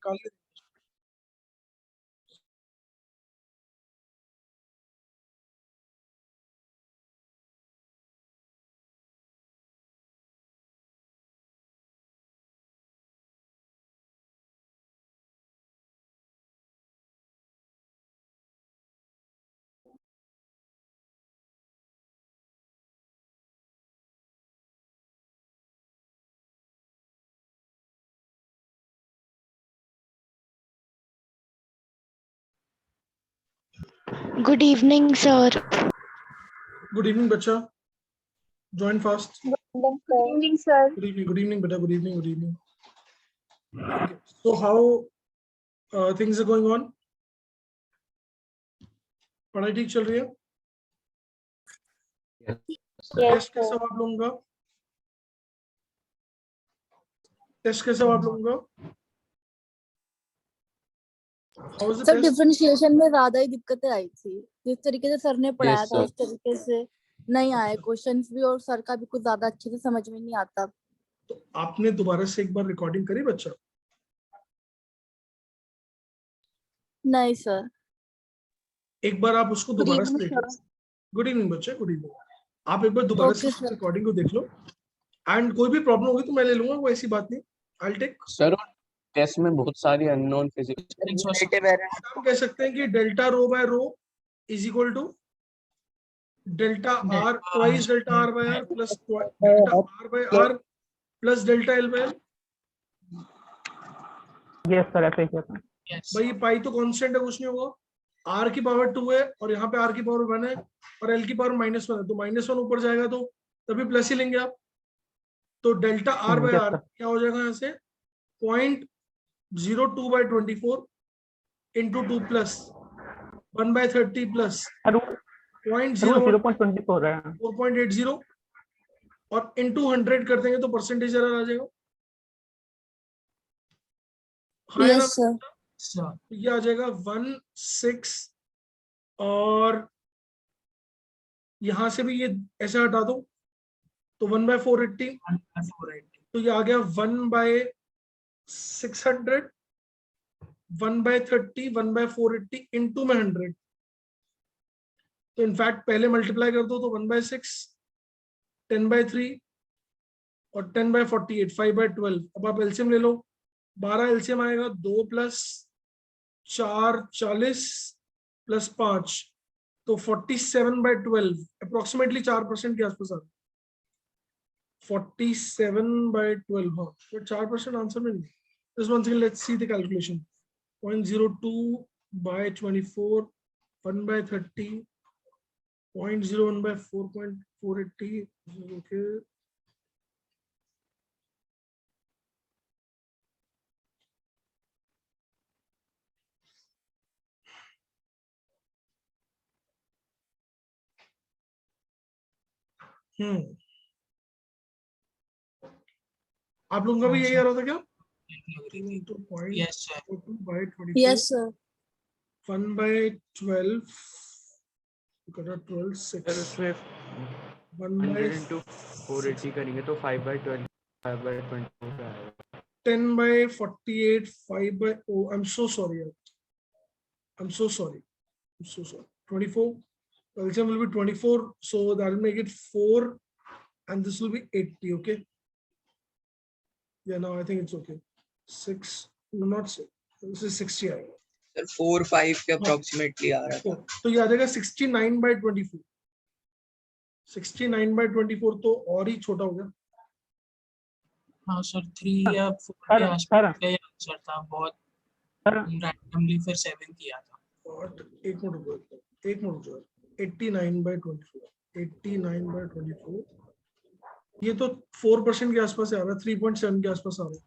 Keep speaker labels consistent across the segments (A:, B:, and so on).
A: निकाल के।
B: Good evening, sir.
A: Good evening बच्चा, join fast.
C: Good evening, sir.
A: Good evening बेटा, good evening, good evening. So how things are going on? पढ़ाई ठीक चल रही है?
C: Yes,
A: टेस्ट कैसा
C: sir.
A: हुआ आप लोगों का? टेस्ट कैसा हुआ आप लोगों का? How was the
D: sir
A: test?
D: Differentiation में ज्यादा ही दिक्कतें आई थी। जिस तरीके से सर ने पढ़ाया
E: Yes,
D: था
E: sir.
D: उस तरीके से नहीं आए क्वेश्चंस भी, और सर का भी कुछ ज्यादा अच्छे से समझ में नहीं आता।
A: तो आपने दोबारा से एक बार रिकॉर्डिंग करी बच्चा?
D: नहीं सर।
A: एक बार आप उसको
D: गुड
A: दोबारा से
D: इवनिंग
A: देख लो।
D: सर।
A: गुड इवनिंग बच्चे, गुड इवनिंग। आप एक बार दोबारा से
D: ओके सर।
A: रिकॉर्डिंग को देख लो, एंड कोई भी प्रॉब्लम होगी तो मैं ले लूंगा, वो ऐसी बात नहीं। I will take.
E: Sir test में बहुत सारी अननोन फिजिक्स
A: हम कह सकते हैं कि delta rho by rho is equal to delta R twice delta R by R plus delta R by R plus delta L by L.
F: Yes sir, ऐसे ही कहता है।
A: भाई पाई तो कांस्टेंट है, कुछ नहीं होगा। आर की पावर 2 है और यहाँ पे आर की पावर 1 है और एल की पावर -1 है, तो -1 ऊपर जाएगा तो तभी प्लस ही लेंगे आप। तो delta R by
F: yes,
A: R
F: sir.
A: क्या हो जाएगा यहाँ से? 0.02/24 इंटू 2 प्लस 1/30 प्लस
F: सर वो 0.24 है।
A: 4.80 और इंटू 100 कर देंगे तो परसेंटेज एरर आ जाएगा। हाँ है ना?
D: Yes sir.
A: तो ये आ जाएगा 1.6 और यहां से भी ये ऐसे हटा दो तो 1/480, तो ये आ गया 1/600 1/30 1/480 इंटू में 100। तो इनफैक्ट पहले मल्टीप्लाई कर दो तो 1/6 10/3 और 10/48 5/12। अब आप एलसीएम ले लो, 12 एलसीएम आएगा, 2 + 4 40 + 5 तो 47/12 अप्रोक्सीमेटली 4% के आसपास आ रहा है। 47/12, हाँ, तो 4% आंसर में नहीं। Just once again, let's see the calculation. 0.02/24, 1/30, 0.01/4.480. Okay. आप लोगों का भी यही आ रहा था क्या?
D: Yes sir.
A: 1/12 12 6
G: उसमें 100 into 480 करेंगे तो 5/12 5/24 आएगा।
A: 10/48 5/, oh, I'm so sorry. 24. LCM will be 24, so that will make it 4 and this will be 80. Okay, yeah, now I think it's okay. 6, no, not 6, this is 60 आएगा।
H: सर 4-5 के approximately आ रहा था।
A: तो ये आ जाएगा 69/24। 69/24 तो और ही छोटा हो गया।
I: हाँ सर 3 या 4 के आसपास का ये आंसर था, बहुत रैंडमली फिर 7 किया था।
A: और एक मिनट रुको, 89/24 89/24 ये तो 4% के आसपास आ रहा है, 3.7 के आसपास आ रहा है।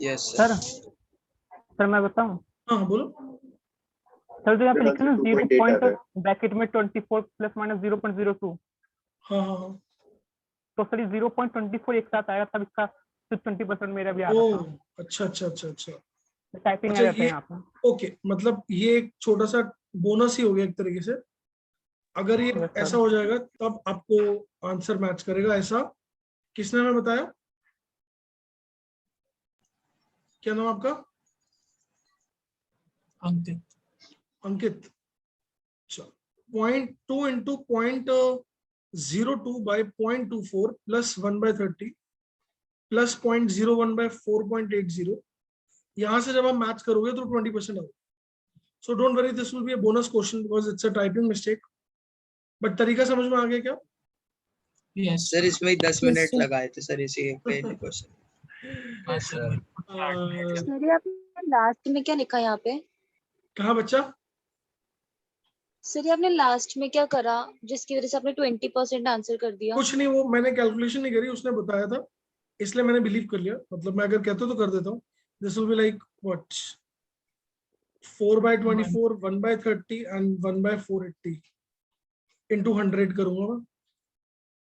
H: यस
F: सर मैं बताऊं?
A: हाँ बोलो
F: सर, जो यहाँ पे लिखा है ना 0 पॉइंट ब्रैकेट में 24 ± 0.02,
A: हाँ हाँ हाँ,
F: तो सर 0.24 एक साथ आएगा, तब इसका 20% मेरा भी आ रहा था।
A: अच्छा अच्छा अच्छा अच्छा
F: टाइपिंग आ
A: अच्छा,
F: जाता है
A: ये
F: यहाँ पे।
A: ओके, मतलब ये एक छोटा सा बोनस ही हो गया एक तरीके से। अगर ये
F: Yes, sir.
A: ऐसा हो जाएगा तब आपको आंसर मैच करेगा। ऐसा किसने हमें बताया? क्या नाम आपका?
I: अंकित।
A: अंकित। अच्छा, 0.2 into 0.02 by 0.24 plus 1 by 30 plus 0.01 by 4.80. यहाँ से जब आप मैच करोगे तो 20% आएगा. So don't worry, this will be a bonus question because it's a typing mistake. But तरीका समझ में आ गया क्या?
I: यस
H: सर इसमें 10 मिनट
D: sir.
H: लगाए थे सर इसी पहले क्वेश्चन.
I: सर
C: सर ये आपने लास्ट में क्या लिखा यहाँ पे?
A: कहाँ बच्चा?
C: सर ये आपने लास्ट में क्या करा जिसकी वजह से आपने 20% आंसर कर दिया?
A: कुछ नहीं, वो मैंने कैलकुलेशन नहीं करी, उसने बताया था इसलिए मैंने बिलीव कर लिया. मतलब मैं अगर कहता तो कर देता हूँ. This will be like what 4 by 24, 1 by 30 and 1 by 480 into 100 करूंगा मैं.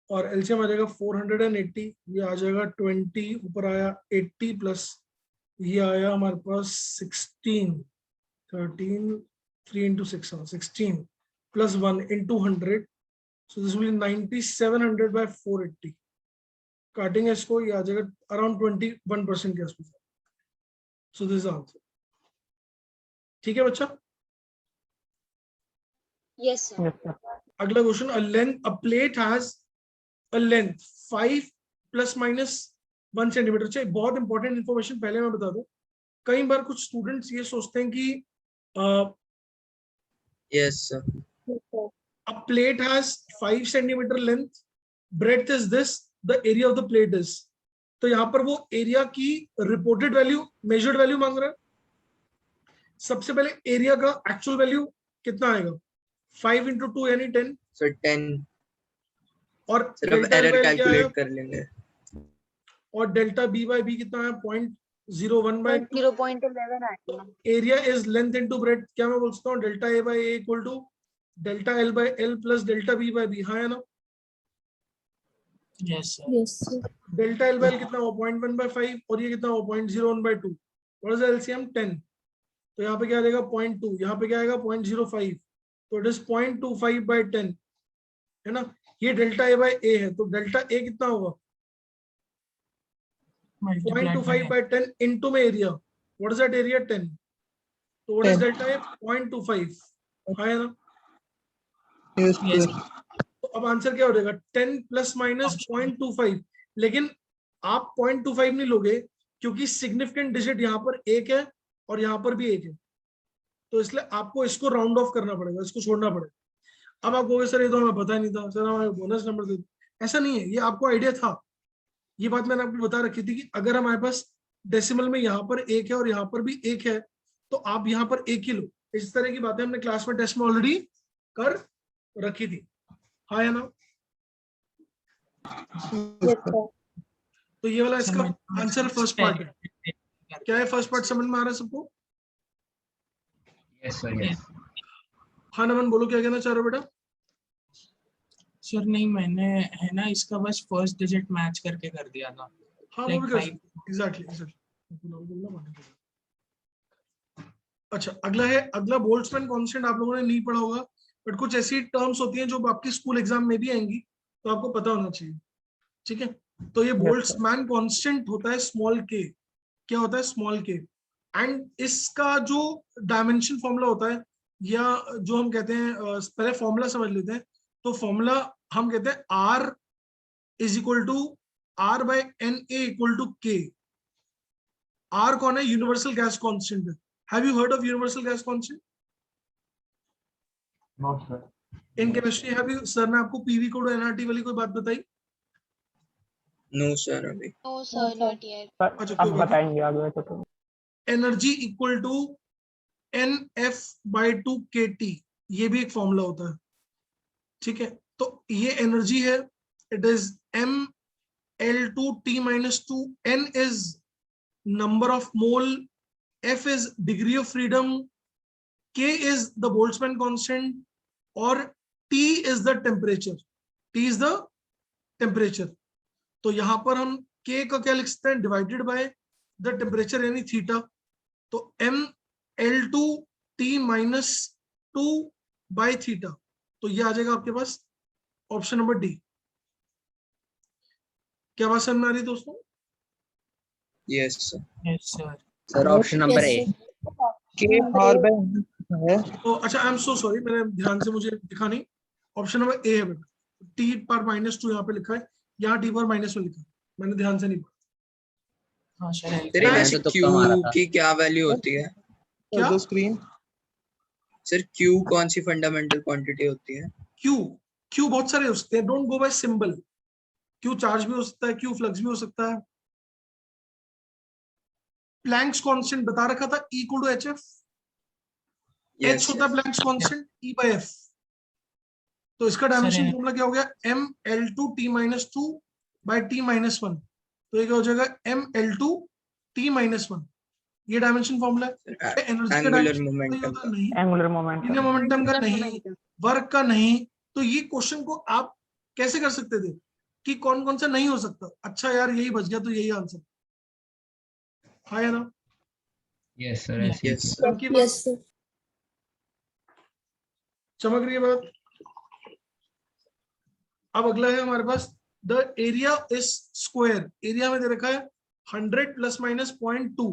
A: और एलसीएम आ जाएगा 480, ये आ जाएगा 20, ऊपर आया 80 प्लस ये आया हमारे पास 16, 13, 3 into 6, 16 plus 1 into 100. So this will be 9700 by 480. काटेंगे इसको, ये आ जाएगा अराउंड 21% के आसपास. So this is answer. ठीक है बच्चा?
C: Yes sir.
F: Yes, sir.
A: अगला question. A plate has a length 5 plus minus 1 centimetre. चाहिए बहुत इंपॉर्टेंट इंफॉर्मेशन पहले मैं बता दूं. कई बार कुछ स्टूडेंट्स ये सोचते हैं कि
H: yes sir.
A: a plate has 5 centimeter length, breadth is this, the area of the plate is. तो यहाँ पर वो एरिया की रिपोर्टेड वैल्यू, मेजर्ड वैल्यू मांग रहा है. सबसे पहले एरिया का एक्चुअल वैल्यू कितना आएगा? 5 into 2 यानी 10.
H: सर 10.
A: और
H: सर अब
A: डेल्टा
H: एरर
A: एल क्या आया?
H: कैलकुलेट कर लेंगे.
A: और डेल्टा बी बाई बी कितना है? 0.01 by
C: 0.11 आया.
A: Area is length into breadth. क्या मैं बोल सकता हूँ? Delta A by A equal to delta L by L plus delta B by B. हाँ है ना?
I: Yes sir
D: Yes, sir.
A: Delta L by L कितना हुआ? 0.1 by 5 और ये कितना हुआ? 0.01 by 2. What is LCM? 10. तो यहाँ पे क्या आ जाएगा? 0.2. यहाँ पे क्या आएगा? 0.05. तो इट इज 0.25 by 10 है ना? ये डेल्टा ए बाई ए है, तो डेल्टा ए कितना होगा? 0.25 by 10 into में area. What is that area? 10. तो व्हाट इज डेल्टा ए? 0.25. हाँ है ना?
I: यस
A: तो अब आंसर क्या हो जाएगा? 10 प्लस माइनस 0.25. लेकिन आप 0.25 नहीं लोगे क्योंकि सिग्निफिकेंट डिजिट यहाँ पर 1 है और यहाँ पर भी 1 है. तो इसलिए आपको इसको राउंड ऑफ करना पड़ेगा, इसको छोड़ना पड़ेगा. अब आप कहोगे सर ये तो हमें पता ही नहीं था, सर हमें बोनस नंबर दे. ऐसा नहीं है, ये आपको आइडिया था. ये बात मैंने आपको बता रखी थी कि अगर हमारे पास डेसिमल में यहाँ पर 1 है और यहाँ पर भी 1 है तो आप यहाँ पर 1 ही लो. इस तरह की बातें हमने क्लास में टेस्ट में ऑलरेडी कर रखी थी. हाँ है ना?
C: Yes sir.
A: तो ये वाला इसका आंसर फर्स्ट पार्ट है. क्या है फर्स्ट पार्ट? समझ में आ रहा है सबको?
E: Yes, sir. Yes.
A: हाँ नमन बोलो, क्या कहना चाह रहे हो बेटा?
I: सर नहीं, मैंने है ना इसका बस फर्स्ट डिजिट मैच करके कर दिया था.
A: हाँ वो भी कर एग्जैक्टली. अच्छा अगला है, अगला बोल्ट्जमैन कांस्टेंट. आप लोगों ने नहीं पढ़ा होगा बट कुछ ऐसी टर्म्स होती हैं जो आपकी स्कूल एग्जाम में भी आएंगी, तो आपको पता होना चाहिए. ठीक है? तो ये बोल्ट्जमैन कांस्टेंट होता है स्मॉल के. क्या होता है? स्मॉल के. एंड इसका जो डायमेंशन फॉर्मूला होता है, या जो हम कहते हैं, पहले फॉर्मूला समझ लेते हैं. तो फॉर्मूला हम कहते हैं R is equal to R by NA equal to K. R कौन है? यूनिवर्सल गैस कांस्टेंट है. Have you heard of universal gas constant?
E: No, sir.
A: In chemistry have you, sir ने आपको पीवी कोड एनआरटी वाली कोई बात बताई?
H: No sir अभी.
C: No sir, not yet.
F: Sir अब बताएंगे आगे तो.
A: Energy equal to NF/2 KT, ये भी एक फॉर्मूला होता है. ठीक है? तो ये एनर्जी है, it is mL2T-2. N is number of mole, F is degree of freedom, K is the Boltzmann constant और T is the temperature. T is the temperature. तो यहां पर हम K का क्या लिख सकते हैं? डिवाइडेड बाय द टेम्परेचर यानी थीटा. तो mL2T-2 बाय थीटा. तो ये आ जाएगा आपके पास ऑप्शन नंबर डी. क्या बात समझ में आ रही है दोस्तों?
H: Yes sir.
I: Yes sir.
H: Sir option number
D: Yes,
H: A.
D: sir.
B: K R by M है.
A: तो अच्छा, आई एम सो सॉरी, मैंने ध्यान से मुझे दिखा नहीं. ऑप्शन नंबर ए है बेटा. टी पर -2 यहाँ पे लिखा है, यहाँ टी पर -1 लिखा है, मैंने ध्यान से नहीं पढ़ा.
I: हाँ सर
H: सर
E: मैंने
H: वैसे
E: तो तुक्का मारा
H: क्यू
E: था।
H: की क्या वैल्यू होती है?
A: क्या?
B: The screen.
H: सर क्यू कौन सी फंडामेंटल क्वांटिटी होती है?
A: क्यू बहुत सारे होते हैं, don't go bye symbol. Q charge भी हो सकता है, क्यू फ्लक्स भी हो सकता है. प्लैंक्स कांस्टेंट बता रखा था, E equal to H F. H होता है Planck's constant E by F. तो इसका डायमेंशन
I: सर,
A: फॉर्मूला क्या हो गया? ml2 t-2 bye t-1. तो ये क्या हो जाएगा? ml2 t-1. ये डायमेंशन फॉर्मूला है. एनर्जी का
H: एंगुलर
A: डायमेंशन
H: मोमेंटम का.
A: नहीं,
F: एंगुलर मोमेंटम.
A: लिनियर मोमेंटम का नहीं, वर्क का नहीं. तो ये क्वेश्चन को आप कैसे कर सकते थे कि कौन कौन सा नहीं हो सकता? अच्छा यार, यही बच गया, तो यही आंसर. हाँ या ना?
G: यस सर
H: यस
A: सबकी बात
D: Yes, sir.
A: चमक रही है बात. अब अगला है हमारे पास, the area is square. Area में दे रखा है 100 प्लस माइनस 0.2.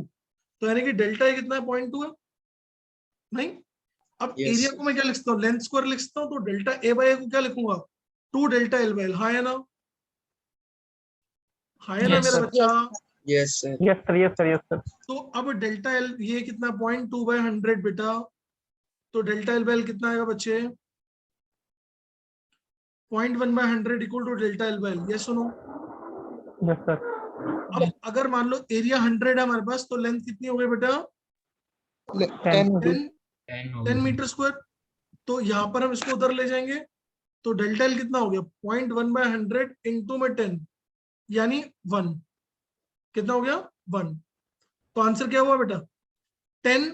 A: तो यानी कि डेल्टा ए कितना है? 0.2 है. नहीं, अब
H: Yes,
A: एरिया
H: sir.
A: को मैं क्या लिखता हूँ? लेंथ स्क्वायर लिख सकता हूँ. तो डेल्टा ए बाय ए को क्या लिखूंगा? 2 डेल्टा एल बाय एल. हाँ या ना? हाँ या ना
I: Yes,
A: मेरा
I: sir.
A: बच्चा?
H: Yes sir.
F: Yes sir, yes sir, yes sir.
A: तो अब डेल्टा एल ये कितना? 0.2 बाय 100 बेटा. तो डेल्टा एल बाय एल कितना आएगा बच्चे? 0.1 by 100 equal to delta L by L. Yes सुनो.
F: Yes sir.
A: अब अगर मान लो एरिया 100 है हमारे पास, तो लेंथ कितनी हो गई बेटा?
B: 10 होगी.
A: 10 मीटर स्क्वायर. तो यहाँ पर हम इसको उधर ले जाएंगे, तो डेल्टा एल कितना हो गया? 0.1 बाय 100 इंटू में 10, यानी 1. कितना हो गया? 1. तो आंसर क्या हुआ बेटा? 10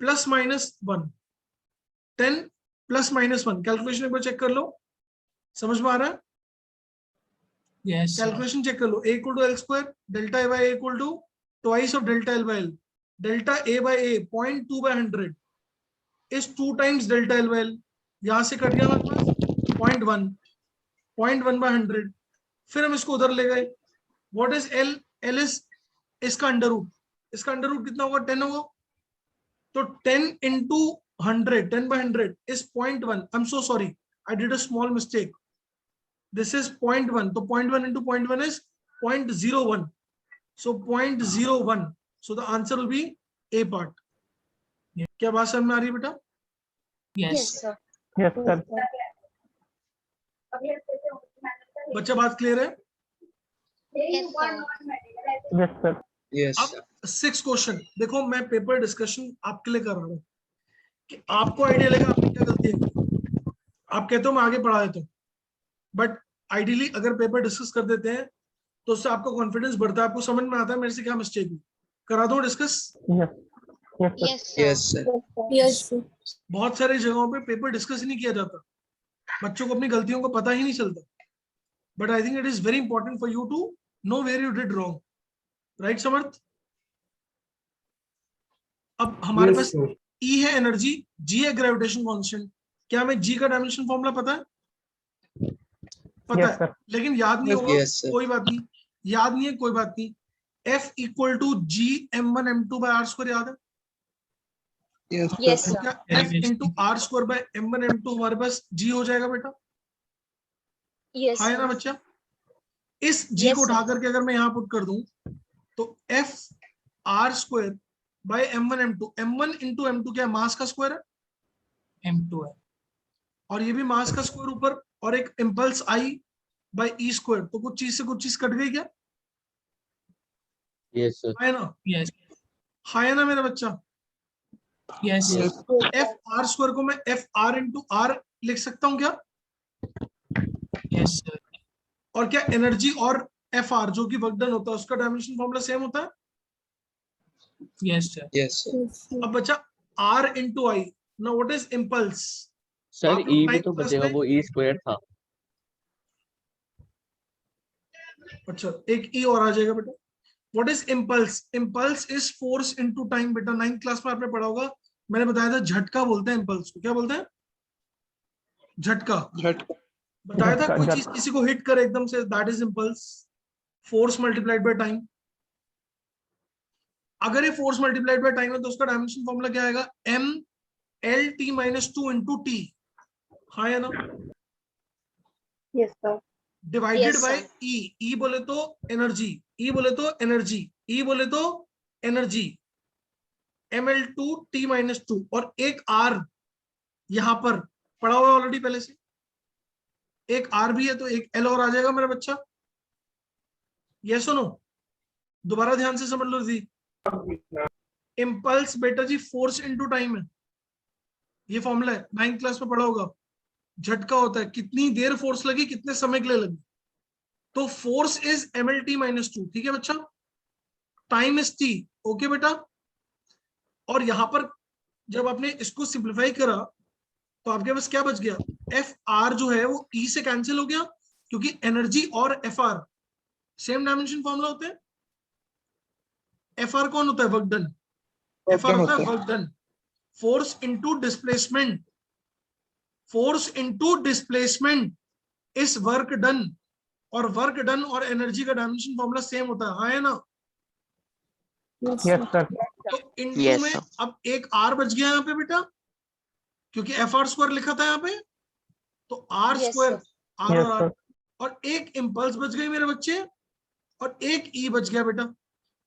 A: plus minus 1. 10 plus minus 1. Calculation एक बार चेक कर लो, समझ में आ रहा है?
I: yes sir.
A: कैलकुलेशन चेक कर लो. A equal to L square, delta A by A equal to twice of delta L by L. Delta A by A 0.2 by 100 is 2 times delta L by L. यहां से cut गया हमारे पास 0.1 by 100. फिर हम इसको उधर ले गए. What is L? L is इसका अंडर रूट. इसका अंडर रूट कितना होगा? 10 होगा. तो 10 into 100, 10 by 100 is 0.1. I'm so sorry, I did a small mistake. This is 0.1. So 0.1 into 0.1 is 0.01. So 0.01. So the answer will be A part. क्या बात समझ में आ रही है बेटा?
I: yes
C: Yes,
I: sir.
C: sir.
F: Yes sir.
A: बच्चा बात क्लियर है?
C: Yes, sir.
F: Yes sir.
H: Yes
A: अब 6 क्वेश्चन देखो, मैं पेपर डिस्कशन आपके लिए कर रहा हूँ कि आपको आइडिया लगा आपने क्या गलती है. आप कहते हो मैं आगे पढ़ा देता हूँ, बट आइडियली अगर पेपर डिस्कस कर देते हैं तो उससे आपका कॉन्फिडेंस बढ़ता है, आपको समझ में आता है मेरे से क्या मिस्टेक हुई. करा दो discuss.
F: Yes. Yes sir.
C: Yes, sir.
H: Yes sir.
D: Yes, sir.
A: बहुत सारी जगहों पे पेपर डिस्कस ही नहीं किया जाता, बच्चों को अपनी गलतियों का पता ही नहीं चलता. But I think it is very important for you to know where you did wrong. Right Samarth? अब हमारे पास E है एनर्जी, G है ग्रेविटेशन कांस्टेंट. क्या हमें G का डायमेंशन फॉर्मूला पता है? पता
F: यस
A: है,
F: सर.
A: लेकिन याद नहीं होगा.
H: Yes, sir.
A: कोई बात नहीं, याद नहीं है, कोई बात नहीं. F equal to G m1 m2 by R square याद है?
B: Yes,
C: Yes,
B: sir.
C: sir.
A: क्या F into R square by m1 m2 हमारे पास G हो जाएगा बेटा?
C: Yes,
A: हाँ है ना
C: sir.
A: बच्चा? इस G
C: Yes,
A: को
C: sir.
A: उठा करके अगर मैं यहाँ पुट कर दूं तो F R square by m1 m2. m1 into m2 क्या है? मास का स्क्वायर है,
I: m2 है.
A: और ये भी मास का स्क्वायर ऊपर, और एक impulse I by E square. तो कुछ चीज से कुछ चीज कट गई क्या?
E: Yes sir.
A: है ना?
I: yes
A: हाँ है ना मेरा बच्चा?
I: yes sir.
A: F R square को मैं F आर इंटू आर लिख सकता हूँ क्या?
I: yes sir.
A: और क्या एनर्जी और F आर जो कि वर्क डन होता है उसका डायमेंशन फॉर्मूला सेम होता है?
I: yes sir.
H: Yes sir.
D: Yes, sir.
A: अब बच्चा R into I. Now what is impulse?
E: Sir
A: आप लोग
E: ई भी
A: ninth
E: तो
A: class
E: बचेगा,
A: में-
E: वो ई स्क्वायर था.
A: अच्छा, एक E और आ जाएगा बेटा. What is impulse? Impulse is force into time बेटा. 9th क्लास में आपने पढ़ा होगा, मैंने बताया था झटका बोलते हैं इम्पल्स को. क्या बोलते हैं? झटका.
B: झटका.
A: बताया था
F: झटका,
A: कोई चीज
F: झटका.
A: किसी को हिट करे एकदम से, that is impulse. Force multiplied by time. अगर ये फोर्स मल्टीप्लाइड बाय टाइम है तो उसका डायमेंशन फॉर्मूला क्या आएगा, m l t minus 2 into t, हाँ या ना,
C: yes sir,
A: divided
C: Yes,
A: by
C: sir.
A: e, e बोले तो एनर्जी, e बोले तो एनर्जी, e बोले तो एनर्जी, ml2 t minus 2, और एक r यहां पर पड़ा हुआ ऑलरेडी पहले से, एक r भी है तो एक l और आ जाएगा मेरा बच्चा, ये सुनो दोबारा ध्यान से समझ लो जी। इम्पल्स बेटा जी फोर्स इनटू टाइम है, ये फॉर्मूला है, 9th क्लास में पढ़ा होगा। झटका होता है कितनी देर फोर्स लगी कितने समय के लिए लगी, तो फोर्स इज mlt माइनस 2, ठीक है बच्चा, टाइम इज t, ओके बेटा। और यहां पर जब आपने इसको सिंप्लीफाई करा तो आपके पास क्या बच गया, एफ आर जो है वो ई से कैंसिल हो गया, क्योंकि एनर्जी और F R same dimension formula होते हैं। एफ आर कौन होता है, वर्क डन, एफ आर होता है work done, force into displacement, force into displacement is work done, और वर्क डन और एनर्जी का डायमेंशन फॉर्मूला सेम होता है, हाँ है ना।
F: यस सर,
A: तो इनटू में अब एक आर बच गया यहाँ पे बेटा, क्योंकि एफ आर स्क्वायर लिखा था यहाँ पे, तो R
C: Yes,
A: square,
C: sir.
A: R
F: yes
A: और आर,
F: सर,
A: और एक इम्पल्स बच गई मेरे बच्चे, और एक ई बच गया बेटा,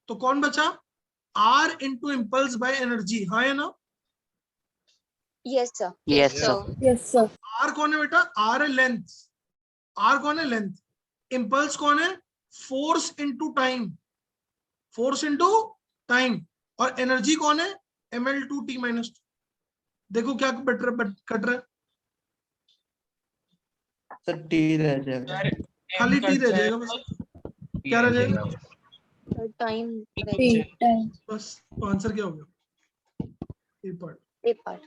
A: तो कौन बचा, R into impulse by energy, हाँ है ना।
C: Yes, sir.
H: Yes,
C: sir.
D: Yes sir,
A: R कौन है बेटा, आर है लेंथ, आर कौन है लेंथ, इम्पल्स कौन है, force into time, force into time, और एनर्जी कौन है, ml2t माइनस 2। देखो क्या कट रहा है,
B: सर टी रह जाएगा।
I: सर
A: खाली
I: M
A: टी
I: कट
A: रह
I: जाएगा,
A: जाएगा बस,
G: T
A: क्या रह
G: रह
A: जाएगा,
G: जाएगा।
C: Time.
D: टाइम,
A: बस तो आंसर क्या हो गया, ए पार्ट।
C: A part.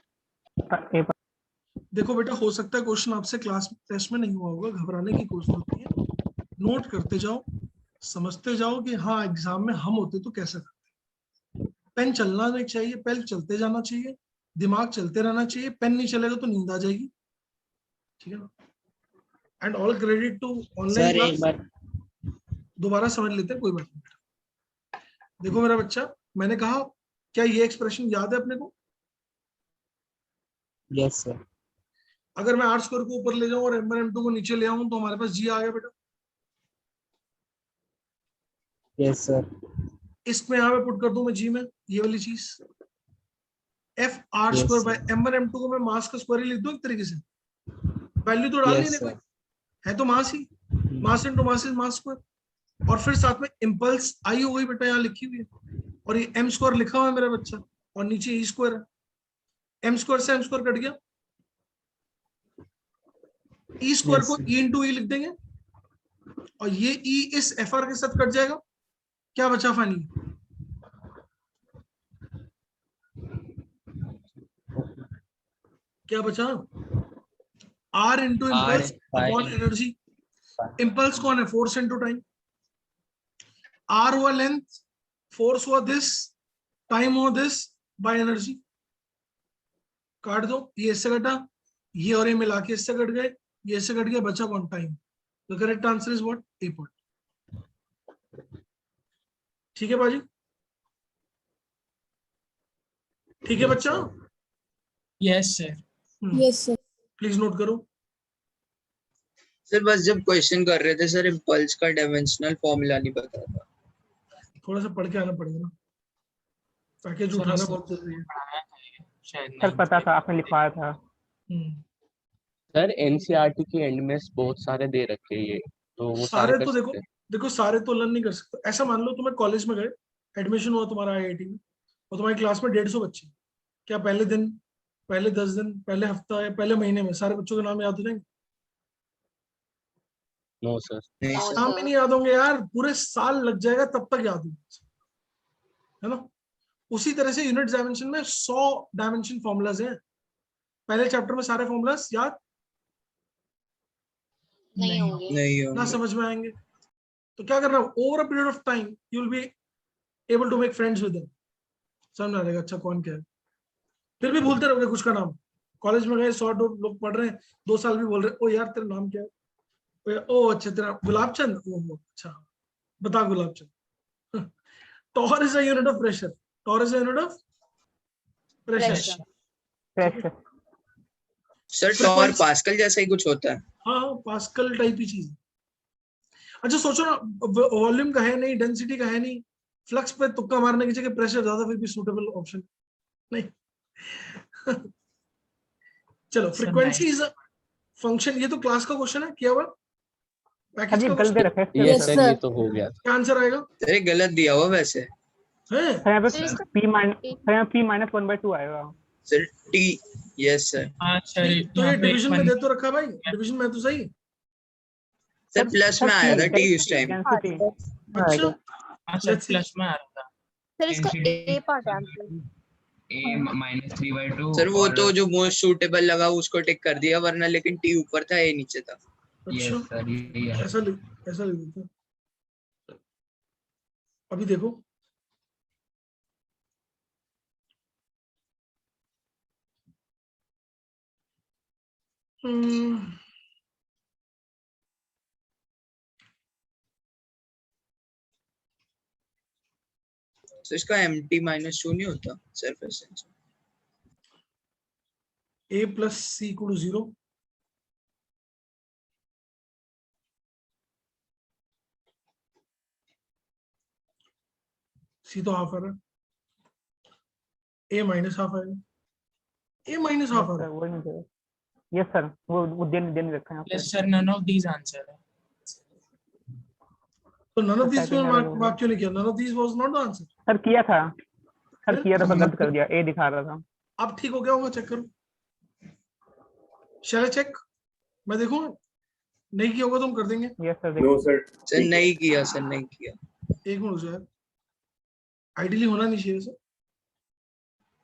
A: देखो बेटा हो सकता है क्वेश्चन आपसे क्लास टेस्ट में नहीं हुआ होगा, घबराने की कोशिश होती है, नोट करते जाओ, समझते जाओ कि हाँ एग्जाम में हम होते तो कैसा करते। पेन चलना नहीं चाहिए, पेन चलते जाना चाहिए, दिमाग चलते रहना चाहिए, पेन नहीं चलेगा तो नींद आ जाएगी, ठीक है ना। And all credit to online
H: sir एक
A: क्लास।
H: बार
A: दोबारा समझ लेते हैं, कोई बात नहीं। देखो मेरा बच्चा, मैंने कहा क्या ये एक्सप्रेशन याद है अपने को,
H: यस सर,
A: अगर मैं आर स्क्वायर को ऊपर ले जाऊं और m1 m2 को नीचे ले आऊं तो हमारे पास जी आ गया बेटा।
H: यस सर,
A: इसमें यहाँ पे पुट कर दूं मैं जी में, ये वाली चीज F R
H: Yes,
A: square
H: sir.
A: By m1 m2 को मैं मास का स्क्वायर ही लिख दूं एक तरीके से, वैल्यू तो डाल नहीं
H: यस
A: है कोई,
H: सर,
A: है तो मास ही, mass into mass is mass square, और फिर साथ में इम्पल्स आई हो गई बेटा यहाँ लिखी हुई है, और ये m स्क्वायर लिखा हुआ है मेरा बच्चा, और नीचे ई स्क्वायर है, m स्क्वायर से m स्क्वायर कट गया, ई स्क्वायर
H: Yes,
A: को
H: sir.
A: ई इंटू ई लिख देंगे, और ये ई इस एफ आर के साथ कट जाएगा, क्या बचा फाइनली, क्या बचा, R into impulse upon energy, impulse कौन है, फोर्स इंटू टाइम, आर हुआ लेंथ, फोर्स हुआ दिस, टाइम हुआ दिस बाय एनर्जी, काट दो, ये इससे कटा, ये और ये मिला के इससे कट गए, ये इससे कट गया, बचा कौन, time. The correct answer is what, A point. ठीक है बाजी, ठीक है बच्चा,
I: yes sir.
D: Yes sir,
A: please note करो।
H: सर बस जब क्वेश्चन कर रहे थे सर इम्पल्स का डायमेंशनल फॉर्मूला नहीं पता था।
A: थोड़ा सा पढ़ के आना पड़ेगा ना, पैकेज
I: सर,
A: उठाना
I: सर,
A: बहुत जरूरी है।
I: पढ़ाया था ये, शायद
F: सर
I: नहीं
F: पता था, आपने लिखवाया था।
E: सर एनसीईआरटी की एंड में बहुत सारे दे रखे हैं ये, तो वो सारे
A: सारे
E: कर
A: तो देखो
E: सकते हैं।
A: देखो सारे तो लर्न नहीं कर सकते। ऐसा मान लो तुम्हें कॉलेज में गए, एडमिशन हुआ तुम्हारा आईआईटी में, और तुम्हारी क्लास में 150 बच्चे, क्या पहले दिन, पहले 10 दिन, पहले हफ्ता या पहले महीने में सारे बच्चों के नाम याद हो जाएंगे?
E: नो सर,
H: नहीं
C: No,
H: सर,
A: नाम भी नहीं याद होंगे यार, पूरे साल लग जाएगा तब तक याद होगा, है ना। उसी तरह से यूनिट डायमेंशन में 100 डायमेंशन फॉर्मूलाज हैं, पहले चैप्टर में सारे फॉर्मूलाज याद
C: नहीं होंगे।
H: नहीं
A: ना
H: होंगे।
A: समझ में आएंगे, तो क्या करना, over a period of time you will be able to make friends with them, समझ आ जाएगा अच्छा कौन क्या है। फिर भी भूलते रहोगे कुछ का नाम, कॉलेज में गए 100 लोग पढ़ रहे हैं, 2 साल भी बोल रहे हैं, ओ यार तेरा नाम क्या है, ओ अच्छा तेरा गुलाब चंद, ओ अच्छा बता Gulab Chand. Torr is a unit of pressure, torr is unit of pressure.
C: Pressure.
F: Pressure.
H: Sir torr pascal जैसा ही कुछ होता है।
A: हाँ पास्कल टाइप ही चीज है। अच्छा सोचो ना, वॉल्यूम का है नहीं, डेंसिटी का है नहीं, फ्लक्स पे तुक्का मारने की जगह प्रेशर ज्यादा, फिर भी सूटेबल ऑप्शन नहीं। चलो फ्रीक्वेंसी इज अ फंक्शन, ये तो क्लास का क्वेश्चन है किया हुआ, पैकेज
F: अभी
A: का
F: गलत दे
A: क्वेश्चन
F: रखा है
E: यस
F: सर।
E: सर ये तो हो गया था।
A: क्या आंसर आएगा
H: सर ये गलत दिया हुआ वैसे।
A: है?
F: यहाँ पे
C: सर इसका
F: p माइनस 1/2 आएगा।
H: Sir T, yes sir.
I: हाँ सर
A: तो
I: यहाँ
A: ये
I: पे
A: डिवीजन में दे तो रखा भाई, डिवीजन में तो सही।
H: सर प्लस में आया था टी उस टाइम।
F: डेंसिटी।
A: अच्छा
I: हाँ सर
A: let's see.
I: प्लस में आ रहा था।
C: सर इसका ए पार्ट है आंसर।
G: A -3/2
H: सर वो
G: और
H: तो जो मोस्ट सूटेबल लगा उसको टिक कर दिया, वरना लेकिन टी ऊपर था ए नीचे था।
G: यस
A: अच्छा
G: सर यही है।
A: ऐसा लिख देते हैं। अभी देखो
H: सर इसका mt -2 नहीं होता surface tension.
A: a plus C equal to 0, C तो हाफ आ रहा है, a माइनस हाफ आएगा, a माइनस हाफ आ रहा है।
F: वो नहीं दे। यस सर वो देने रखा है यहाँ पे।
I: Yes sir none of these answer है।
A: तो none of these
F: Typing
A: में
F: error हो गया।
A: मार्क क्यों नहीं किया? none of these was not the answer।
F: Sir किया था पर
A: फिर?
F: गलत कर दिया, ए दिखा रहा था।
A: अब ठीक हो गया होगा, चेक करो। शैल चेक, मैं देखूं, नहीं किया होगा तो हम कर देंगे।
F: Yes sir
J: no sir.
H: Sir नहीं किया, सर नहीं किया।
A: एक मिनट हो जाए, आइडियली होना नहीं चाहिए सर।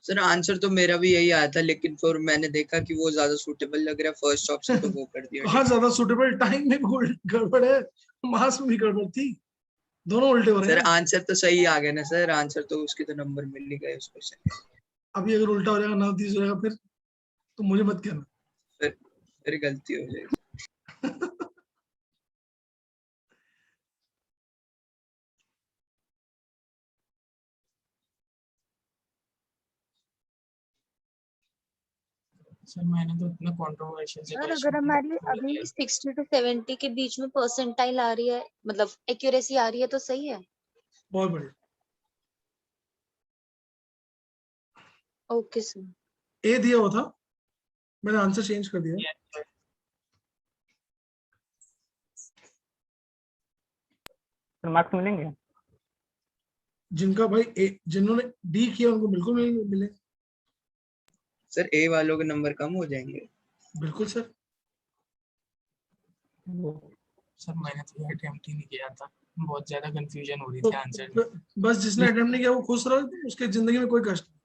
H: सर आंसर तो मेरा भी यही आया था, लेकिन फिर मैंने देखा कि वो ज्यादा सूटेबल लग रहा है फर्स्ट ऑप्शन, तो वो कर दिया।
A: कहाँ ज्यादा सुटेबल, टाइम में भी गड़बड़ है, मास में भी गड़बड़ थी, दोनों उल्टे हो रहे
H: सर
A: हैं।
H: आंसर तो सही आ गया ना सर, आंसर तो उसके तो नंबर मिल ही गए उस क्वेश्चन।
A: अभी अगर उल्टा हो जाएगा, 9 30 हो जाएगा, फिर तो मुझे मत कहना।
H: फिर गलती हो जाएगी।
I: सर मैंने तो इतना कंट्रोवर्शियल से
C: सर अगर हमारी अभी 60 to 70 के बीच में परसेंटाइल आ रही है, मतलब एक्यूरेसी आ रही है, तो सही है।
A: बहुत बढ़िया।
C: Okay sir.
A: ए दिया हुआ था, मैंने आंसर चेंज कर दिया।
F: मार्क्स मिलेंगे।
A: जिनका भाई ए, जिन्होंने डी किया उनको बिल्कुल मिले।
H: सर ए वालों के नंबर कम हो जाएंगे।
A: बिल्कुल सर।
I: सर मैंने तो अटेम्प्ट ही नहीं किया था, बहुत ज्यादा कंफ्यूजन हो रही
A: तो
I: थी आंसर में।
A: बस जिसने अटेम्प्ट नहीं किया वो खुश रहो, तो उसके जिंदगी में कोई कष्ट नहीं।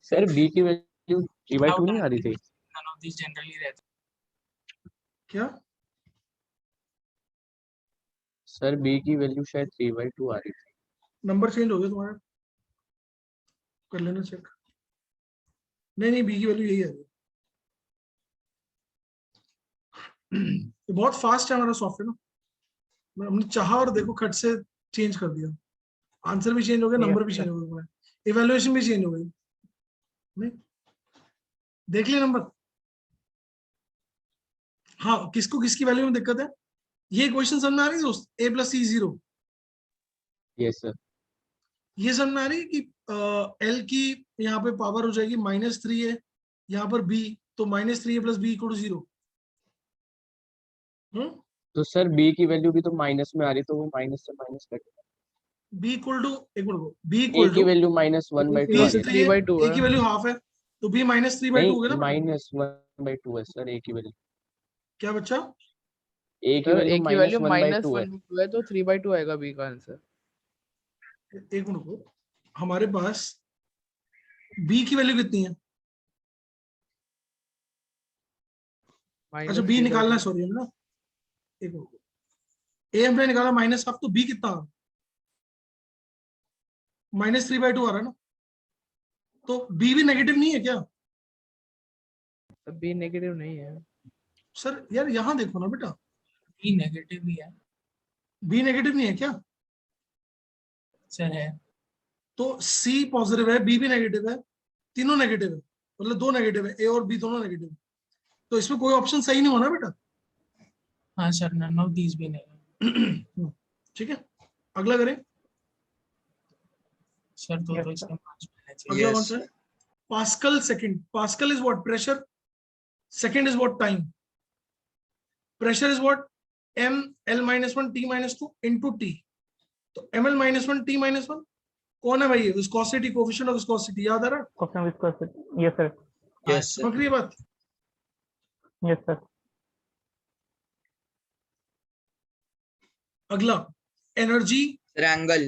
E: सर बी की वैल्यू 3/2 नहीं आ रही थी?
I: नन ऑफ दीज जनरली रहता।
A: क्या
E: सर बी की वैल्यू शायद 3/2 आ रही थी।
A: नंबर चेंज हो गया तुम्हारा, कर लेना चेक। नहीं बी की वैल्यू यही है। ये बहुत फास्ट है हमारा सॉफ्टवेयर ना, हमने चाहा और देखो खट से चेंज कर दिया, आंसर भी चेंज हो गया, नंबर भी चेंज हो गया, इवैल्यूएशन भी चेंज हो गई। नहीं देख लिया नंबर। हाँ किसको किसकी वैल्यू में दिक्कत है, ये क्वेश्चन समझ में आ रही है दोस्त? a plus C 0,
E: yes sir.
A: ये समझ में आ रही है कि एल की यहाँ पे पावर हो जाएगी -3 है, यहाँ पर b, तो -3a plus b equal to 0।
E: तो सर बी की वैल्यू भी तो माइनस में आ रही, तो वो माइनस से minus cut
A: b equal to b
E: A
A: equal
E: की
A: टू
E: वैल्यू -1/2 आ रही थी।
A: a की वैल्यू हाफ है, तो b -3/2 हो गया ना।
E: -1/2 है सर ए की वैल्यू।
A: क्या बच्चा?
E: ए की वैल्यू -1/2 है।
B: है तो 3/2 आएगा बी का आंसर।
A: एक मिनट को, हमारे पास b की वैल्यू कितनी है? अच्छा b निकालना है, सॉरी ना, एक मिनट, a हमने निकाला -1/2, तो b कितना आ रहा है? -3/2 आ रहा है ना, तो b भी नेगेटिव नहीं है क्या?
B: बी नेगेटिव नहीं है
A: सर यार यहाँ देखो ना बेटा,
I: बी नेगेटिव ही है
A: b नेगेटिव नहीं है क्या?
I: सर है।
A: तो सी पॉजिटिव है, बी भी नेगेटिव है, तीनों नेगेटिव है, मतलब दो नेगेटिव है, ए और बी दोनों नेगेटिव है, तो इसमें कोई ऑप्शन सही नहीं होना बेटा।
I: हाँ सर, नन ऑफ दीज भी नहीं।
A: ठीक है, अगला करें।
I: सर तो
F: Yes,
I: इसके मार्क्स मिलने चाहिए।
A: अगला
H: Yes.
A: कौन सा है? Pascal second. Pascal is what? Pressure. Second is what? Time. Pressure is what? m l-1 t-2 into t। तो ml-1 t-1 कौन है भाई? ये विस्कोसिटी, कोएफिशिएंट ऑफ विस्कोसिटी, याद आ रहा है?
F: Question viscosity. Yes, sir.
H: Yes, sir.
A: समझ रही है बात?
F: Yes, sir.
A: अगला energy,
H: Sir, angle.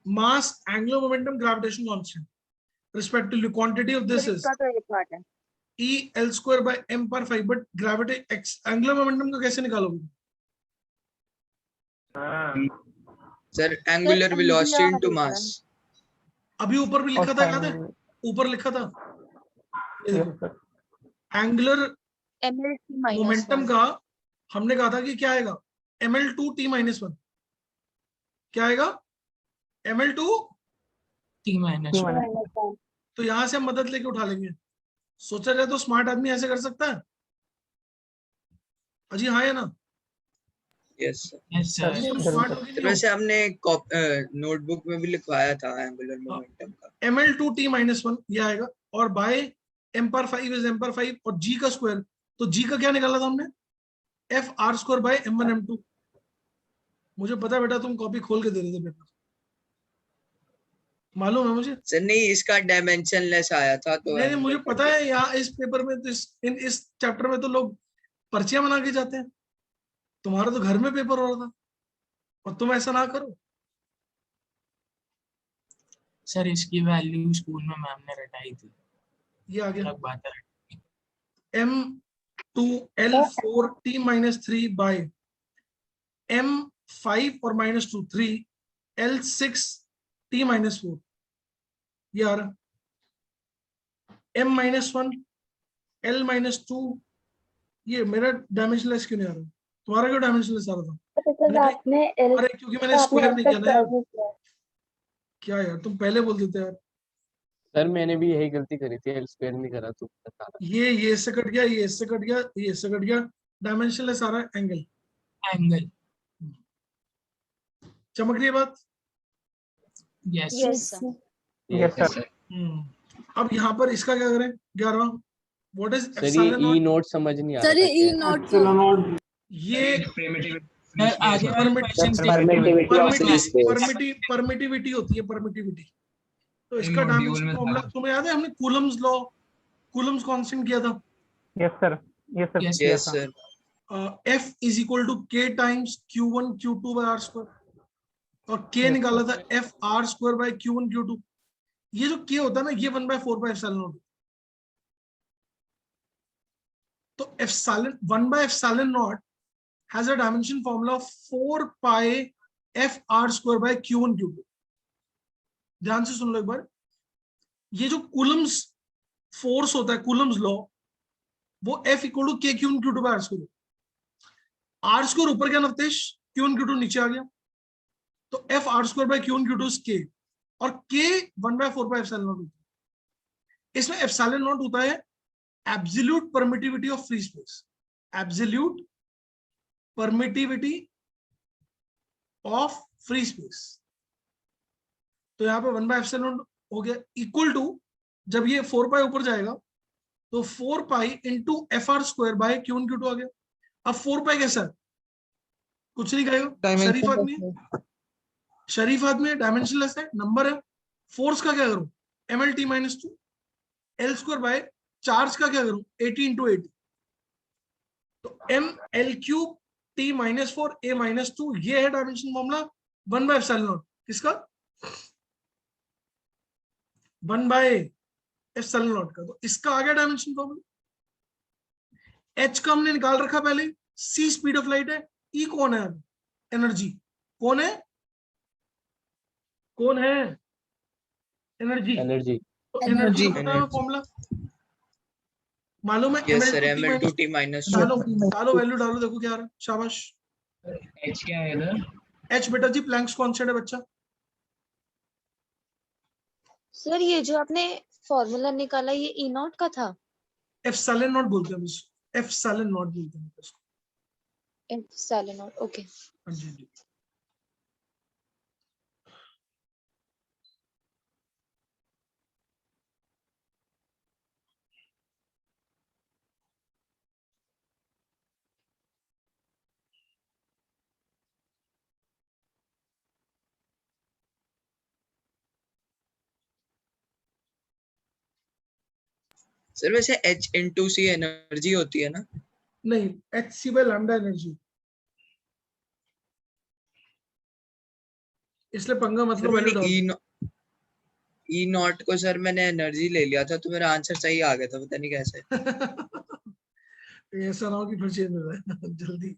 A: Mass, angular momentum, gravitation constant respectively. Quantity of this is
C: इसका तो ये पार्ट है।
A: E L² by m पर 5, but gravity x, angular momentum का कैसे निकालोगे?
H: Sir, angular velocity into mass.
A: अभी ऊपर भी लिखा था, याद है?
F: Time.
A: ऊपर लिखा था, ये
F: Yes,
A: देखो,
F: sir.
A: एंगुलर
C: MLT
A: मोमेंटम का हमने कहा था कि क्या आएगा? ml2 t-1। क्या आएगा? ml2।
I: T minus
F: T
I: one।
F: minus.
A: तो यहां से हम मदद लेके उठा लेंगे। सोचा जाए तो स्मार्ट आदमी ऐसे कर सकता है? अजी हाँ या ना?
H: Yes, sir.
I: Yes sir।
A: अजी तुम
F: जरूर
A: स्मार्ट
F: सर।
A: हो कि
H: सर
A: नहीं
H: वैसे हमने नोटबुक में भी लिखवाया था एंगुलर मोमेंटम का।
A: हो? ml2 t-1 ये आएगा, और बाय m पर 5 इज m पर 5 और g का स्क्वायर। तो g का क्या निकाला था हमने? f r² by m1 m2। मुझे पता है बेटा, तुम कॉपी खोल के दे रहे थे पेपर, मालूम है मुझे।
H: सर नहीं, इसका डायमेंशनलेस आया था तो
A: नहीं मुझे
H: angle
A: पता है, यहाँ इस पेपर में तो इस चैप्टर में तो लोग पर्चियां बना के जाते हैं। तुम्हारा तो घर में पेपर हो रहा था, और तुम ऐसा ना करो।
I: सर इसकी वैल्यू स्कूल में मैम ने रटाई थी,
A: ये आ गया
I: अलग बात है।
A: m2l4 t-3 by m5 और -2 3 l6 t-4। ये आ रहा m-1 l-2। ये मेरा डायमेंशनलेस क्यों नहीं आ रहा? तुम्हारा क्यों डायमेंशनलेस आ रहा था?
D: आपने
A: अरे क्योंकि मैंने स्क्वायर नहीं किया ना यार। क्या यार, तुम पहले बोल देते यार।
E: सर मैंने भी यही गलती करी थी, एल स्क्वायर नहीं करा, तू बता रहा।
A: ये इससे कट गया, ये इससे कट गया, ये इससे कट गया। डायमेंशनलेस आ रहा है एंगल।
I: एंगल।
A: चमक रही है बात?
I: Yes
C: yes
F: Yes, sir.
A: अब यहाँ पर इसका क्या करें? 11 व्हाट इज
E: सर ये ई नोट समझ नहीं आ रहा
D: सर
E: था
D: ये ई
E: क्या है।
D: नॉट
A: ये
I: सर आगे वाले क्वेश्चंस
A: परमिटिविटी होती है, परमिटिविटी। तो इसका डायमेंशन फॉर्मूला तुम्हें याद है? हमने कूलम्स लॉ, कूलम्स कांस्टेंट किया था।
F: Yes, sir. Yes, sir.
I: Yes,
H: Yes, sir.
A: F is equal to k times q1 q2 by r square, और k निकाला था f r square by q1 q2। ये जो k होता है ना, ये 1/4/ε0। तो epsilon 1/ε0 has a dimension formula of 4 pi f r square by q1 q2। ध्यान से सुन लो एक बार। ये जो कूलम्स फोर्स होता है, कूलम्स लॉ, वो F equal to k q1 q2 by r square. r square ऊपर गया नवतेश, q1 q2 नीचे आ गया, तो f r square by q1 q2 is k, और k 1/4/ε0। इसमें एप्सिलॉन नॉट होता है absolute permittivity of free space, absolute permittivity of free space. तो यहाँ पे 1/ε0 हो गया, इक्वल टू, जब ये 4 पाई ऊपर जाएगा तो 4 pi into F R square bye q1 q2 आ गया। अब 4 पाई कैसा है? कुछ नहीं कहेगा, शरीफ आदमी है, शरीफ आदमी है, डायमेंशनलेस है, नंबर है। फोर्स का क्या करूं? mlt-2 l square by charge का क्या करूं? 80 इंटू 80। तो ml³ t-4 a-2, ये है डायमेंशन फॉर्मूला 1/ε0। किसका? 1/ε0 का। तो इसका आ गया डायमेंशन फॉर्मूला। h का हमने निकाल रखा पहले, c स्पीड ऑफ लाइट है, e कौन है? एनर्जी कौन है? कौन है? एनर्जी।
E: एनर्जी।
A: तो एनर्जी का फॉर्मूला मालूम है?
H: Yes, sir.
A: ml2
H: ml2
A: डालो, डालो वैल्यू डालो, देखो क्या आ रहा है। शाबाश।
G: H क्या है इधर?
A: h बेटा जी प्लैंक्स कांस्टेंट है बच्चा।
C: सर ये जो आपने फॉर्मूला निकाला ये ई नॉट का था?
A: एप्सिलॉन नॉट बोलते हैं इसको, एप्सिलॉन नॉट बोलते हैं इसको।
C: Epsilon not, okay.
A: हाँ जी जी।
H: सर वैसे H/C एनर्जी होती है ना?
A: नहीं, HC by लैम्डा एनर्जी, इसलिए पंगा
H: सर
A: मतलब
H: मैंने
A: वैल्यू
H: ई नॉट को सर मैंने एनर्जी ले लिया था तो मेरा आंसर सही आ गया था, पता नहीं कैसे।
A: ऐसा ना हो कि फिर चेंज हो जाए जल्दी।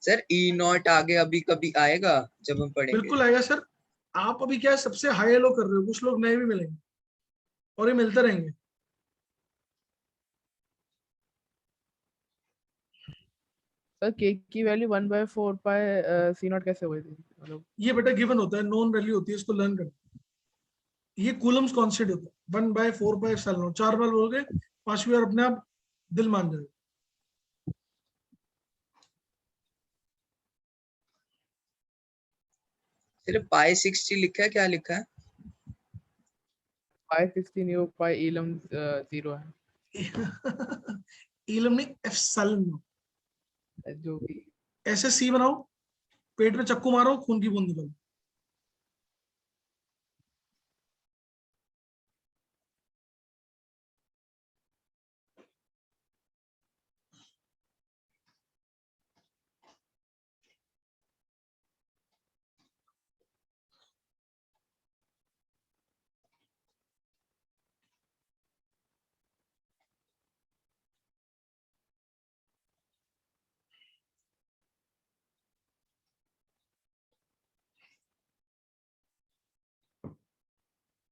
H: सर ई नॉट आगे अभी कभी आएगा जब हम पढ़ेंगे?
A: बिल्कुल आएगा सर। आप अभी क्या है, सबसे हाई लो कर रहे हो, कुछ लोग नए भी मिलेंगे और ये मिलते रहेंगे।
B: सर के की वैल्यू 1/4 पाई सी नॉट कैसे हुई थी, मतलब?
A: ये बेटा गिवन होता है, नोन वैल्यू होती है, इसको लर्न करना। ये कूलम्स कांस्टेंट होता है, 1/4 पाई एप्सिलॉन नॉट। 4 बार बोलोगे, 5वीं बार अपने आप दिल मान जाएगा।
H: सिर्फ पाई 60 लिखा है, क्या लिखा है?
B: पाई 16 पाई इलम 0 है
A: इलम नहीं, एप्सिलॉन नॉट।
B: जो भी।
A: ऐसे सी बनाओ, पेट में चक्कू मारो, खून की बूंद निकलो।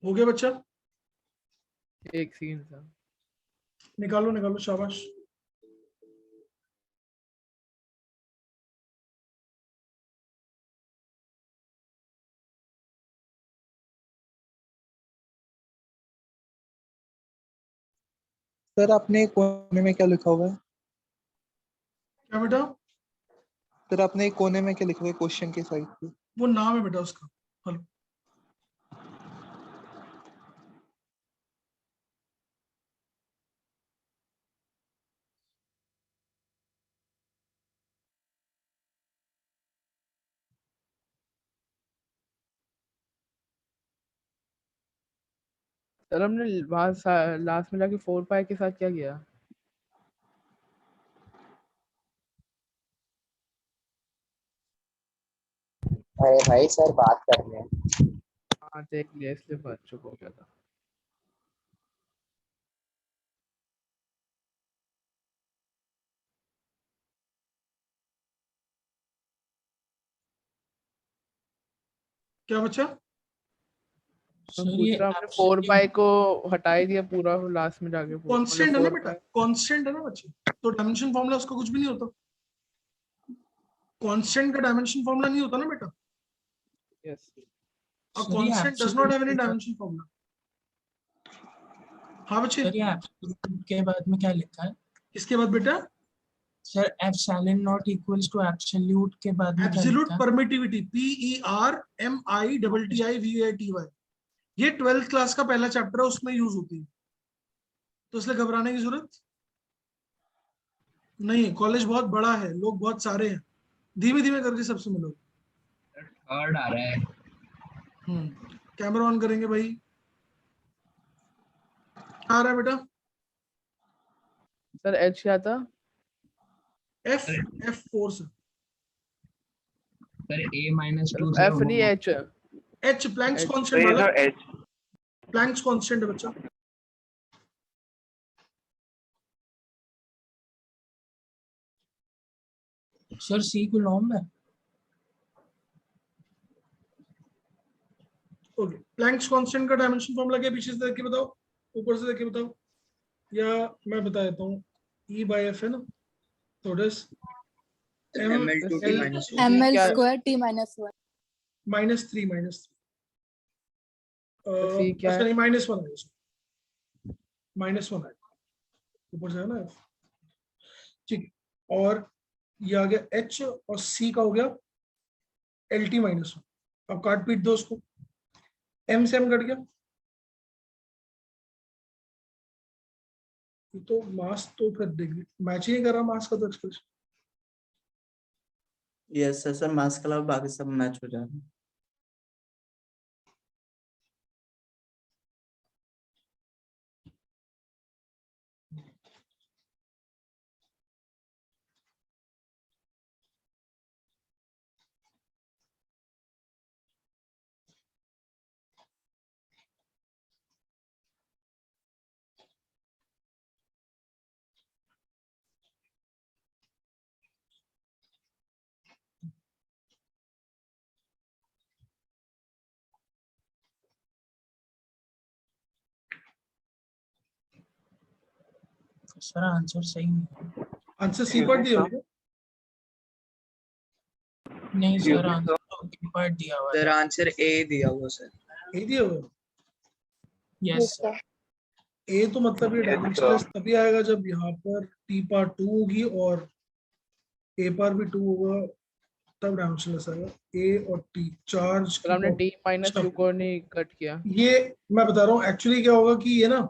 A: हो गया बच्चा?
B: एक सेकंड सर।
A: निकालो निकालो, शाबाश।
J: सर आपने कोने में क्या लिखा हुआ है?
A: क्या बेटा?
J: सर आपने कोने में क्या लिखा हुआ है क्वेश्चन के साइड पे?
A: वो नाम है बेटा उसका। हेलो,
B: सर हमने वहाँ लास्ट में जाके 4 पाई के साथ क्या किया?
E: अरे भाई सर बात कर रहे हैं।
B: हाँ देख लिया, इसलिए बात चुप हो गया था।
A: क्या बच्चा?
B: मैं
I: सर
B: पूछ
I: ये
B: रहा हूँ, हमने 4 पाई को हटा ही दिया पूरा लास्ट में जाके,
A: कांस्टेंट है ना
B: 4
A: बेटा,
B: पाई।
A: कांस्टेंट है ना बच्चे, तो डायमेंशन फॉर्मूला उसका कुछ भी नहीं होता। कांस्टेंट का डायमेंशन फॉर्मूला नहीं होता ना बेटा।
B: यस
A: A
I: सर ये
A: constant does not have any
I: absolute
A: dimension formula. हाँ बच्चे,
I: सर ये absolute के बाद में क्या लिखा है?
A: इसके बाद बेटा
I: sir epsilon not equals to absolute के बाद में क्या
A: एब्सोल्यूट
I: लिखा है?
A: परमिटिविटी, PERMITTIVATY, ये 12th क्लास का पहला चैप्टर है, उसमें यूज होती है, तो इसलिए घबराने की जरूरत नहीं है। कॉलेज बहुत बड़ा है, लोग बहुत सारे हैं, धीमे धीमे करके सबसे मिलो।
G: थर्ड आ रहा है।
A: कैमरा ऑन करेंगे भाई। क्या आ रहा है बेटा?
B: सर एच क्या था?
A: F4 से।
G: सर A-2 से
B: एफ नहीं H.
A: H Planck's
B: H.
A: Constant वाला, प्लैंक्स कांस्टेंट है बच्चा।
I: सर सी कूलॉम है।
A: ओके, प्लैंक्स कांस्टेंट का डायमेंशन फॉर्मूला क्या, पीछे से देख के बताओ, ऊपर से देख के बताओ, या मैं बता देता हूँ। E/F है ना, तो
H: ML2T minus 1.
D: ml
B: क्या-
D: square t minus 1.
A: -3
B: C क्या
A: अच्छा
B: है?
A: नहीं -1 है, -1 है ऊपर से है ना F। ठीक है, और ये आ गया H और C का हो गया LT -1। अब काट पीट दो उसको, M से M कट गया, तो मास तो फिर डिग्री मैच ही नहीं कर रहा मास का तो एक्सप्रेशन।
K: यस सर, सर मास के अलावा बाकी सब मैच हो जा रहे हैं।
I: सर आंसर सही नहीं है।
A: आंसर सी पार्ट दिया होगा।
I: नहीं सर आंसर तो बी पार्ट दिया हुआ
H: सर
I: है।
H: आंसर A दिया हुआ सर।
A: ए दिया हुआ
I: यस सर।
A: ए, तो मतलब ये डायमेंशनलेस तभी आएगा जब यहाँ पर टी पार 2 होगी और ए पार भी 2 होगा, तब डायमेंशनलेस आएगा। ए और टी चार्ज
B: सर हमने t माइनस
A: अच्छा।
B: 2 को नहीं कट किया।
A: ये मैं बता रहा हूँ एक्चुअली क्या होगा कि ये ना,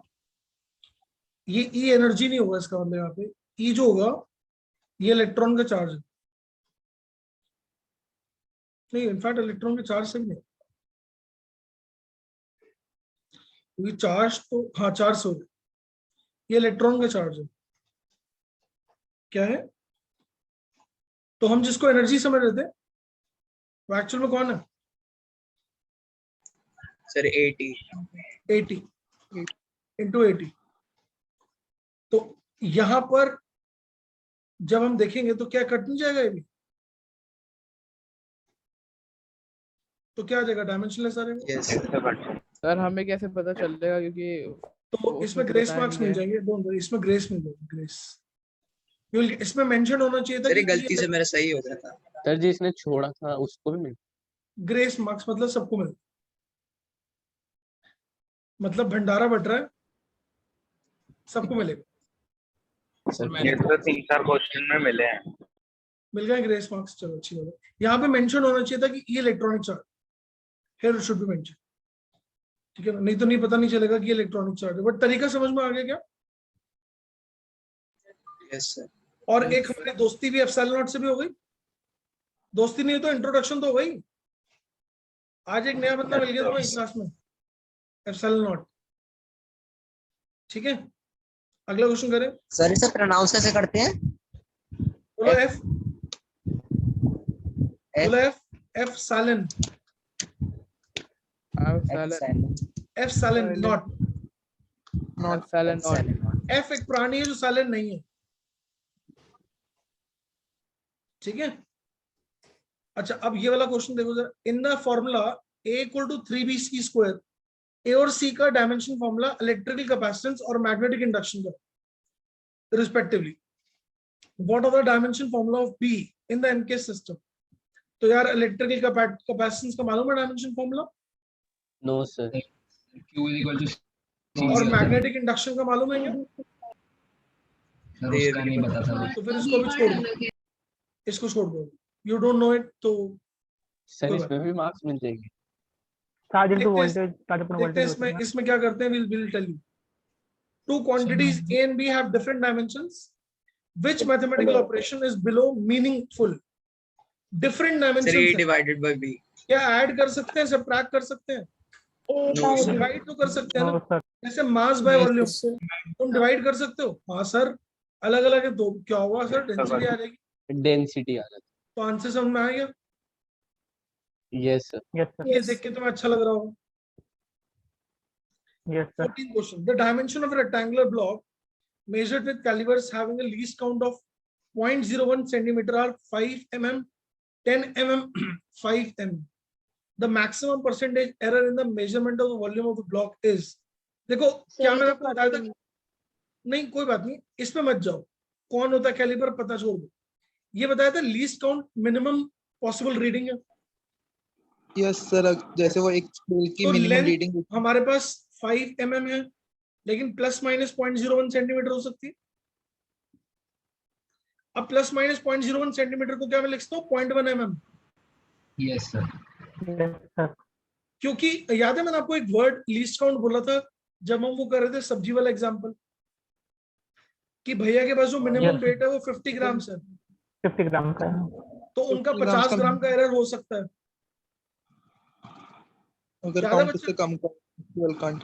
A: ये ई एनर्जी नहीं होगा इसका मतलब, यहाँ पे ई जो होगा ये इलेक्ट्रॉन का चार्ज है। नहीं इनफैक्ट इलेक्ट्रॉन के चार्ज से भी नहीं, क्योंकि चार्ज तो हाँ चार्ज से हो गया, ये इलेक्ट्रॉन का चार्ज है। क्या है, तो हम जिसको एनर्जी समझ रहे थे वो एक्चुअल में कौन है?
H: Sir 80
A: into 80। तो यहां पर जब हम देखेंगे तो क्या कट नहीं जाएगा ये भी, तो क्या आ जाएगा डायमेंशनलेस आ जाएगा।
H: यस
B: सर हमें कैसे पता चलेगा, क्योंकि
A: तो इसमें
B: तो
A: ग्रेस
B: बताया
A: मार्क्स
B: नहीं
A: मिल
B: है।
A: जाएंगे, डोंट वरी, इसमें ग्रेस मिल जाएगी, ग्रेस। इसमें मेंशन होना चाहिए था
H: सर ये
A: कि
H: गलती से मेरा सही हो गया था।
E: सर जिसने छोड़ा था उसको भी मिल।
A: ग्रेस मार्क्स मतलब सबको मिल, मतलब भंडारा बट रहा है, सबको मिलेगा।
E: सर
I: मैंने
F: तो 3-4 क्वेश्चन में मिले हैं।
A: मिल गए ग्रेस मार्क्स, चलो अच्छी बात है। यहाँ पे मेंशन होना चाहिए था कि ये electronic charge, here should be mention, ठीक है ना, नहीं तो नहीं पता नहीं चलेगा कि ये इलेक्ट्रॉनिक चार्ज है। बट तरीका समझ में आ गया क्या?
H: Yes sir.
A: और एक हमारी दोस्ती भी एप्सिलॉन नॉट से भी हो गई, दोस्ती नहीं तो इंट्रोडक्शन तो हो गई। आज एक नया बंदा मिल गया तुम्हें क्लास में, एप्सिलॉन नॉट, ठीक है। अगला क्वेश्चन करें।
L: सर इसे प्रोनाउंस कैसे करते हैं?
A: बोलो एफ, बोलो एफ, एफ सालन, एफ सालन नॉट, एफ एक प्राणी है जो सालन नहीं है, ठीक है। अच्छा अब ये वाला क्वेश्चन देखो जरा, in the formula A equal to 3bc square, A और सी का डायमेंशन फॉर्मूला इलेक्ट्रिकल कैपेसिटेंस और मैग्नेटिक इंडक्शन का respectively, what are the dimension formula of B in the NK system. तो यार इलेक्ट्रिकल कैपेसिटेंस का मालूम है dimension formula?
E: No sir.
G: Q equal to
A: और मैग्नेटिक इंडक्शन का मालूम है क्या?
G: सर उसका नहीं पता था।
A: तो फिर इसको भी छोड़ दो, इसको छोड़ दो, यू डोंट नो इट। तो
E: सर इसमें भी मार्क्स मिल जाएंगे।
F: चार्ज इनटू
A: देखते
F: वोल्टेज, चार्ज अपना
A: देखते हैं
F: वोल्टेज
A: इसमें क्या करते हैं, will tell you. Two quantities A and B have different dimensions. Which mathematical operation is below meaningful? Different
H: sir A
A: dimensions.
H: Divided by B।
A: क्या ऐड कर सकते हैं, सब्ट्रैक्ट कर सकते हैं?
H: No sir.
A: डिवाइड तो कर सकते हैं
F: नो
A: ना,
F: सर।
A: जैसे मास बाय वॉल्यूम तुम डिवाइड कर सकते हो। हाँ सर, अलग अलग है तो क्या होगा सर, डेंसिटी आ जाएगी।
E: डेंसिटी आ जाती
A: तो आंसर समझ में आ गया?
E: है। Yes sir.
F: यस सर,
A: ये देख के तुम्हें अच्छा लग रहा होगा।
F: Yes sir.
A: 14th question. The dimension of a rectangular block measured with calibers having a least count of 0.01 centimeter are 5 mm, 10 mm, 5 mm. The maximum percentage error in the measurement of the volume of the block is. देखो क्या मैंने आपको बताया था, नहीं कोई बात नहीं, इसमें मत जाओ, कौन होता है कैलिबर पता छोड़ दो। ये बताया था least count minimum possible reading है।
J: यस सर, जैसे वो एक स्केल की
A: तो
J: मिनिमम
A: लेंथ
J: रीडिंग
A: हमारे पास 5 mm है, लेकिन प्लस माइनस 0.01 सेंटीमीटर हो सकती है। अब प्लस माइनस 0.01 सेंटीमीटर को क्या मैं लिख सकता हूँ 0.1 mm,
G: यस सर।
F: सर
A: क्योंकि याद है मैंने आपको एक वर्ड लीस्ट काउंट बोला था जब हम वो कर रहे थे सब्जी वाला एग्जांपल, कि भैया के पास जो मिनिमम वेट है वो 50 ग्राम है,
F: 50 ग्राम का है।
A: तो उनका
J: 50 ग्राम
A: 50 ग्राम का एरर हो सकता है।
J: अगर
A: ज्यादा
J: काउंट
A: बच्चे
J: उससे कम का एक्चुअल काउंट।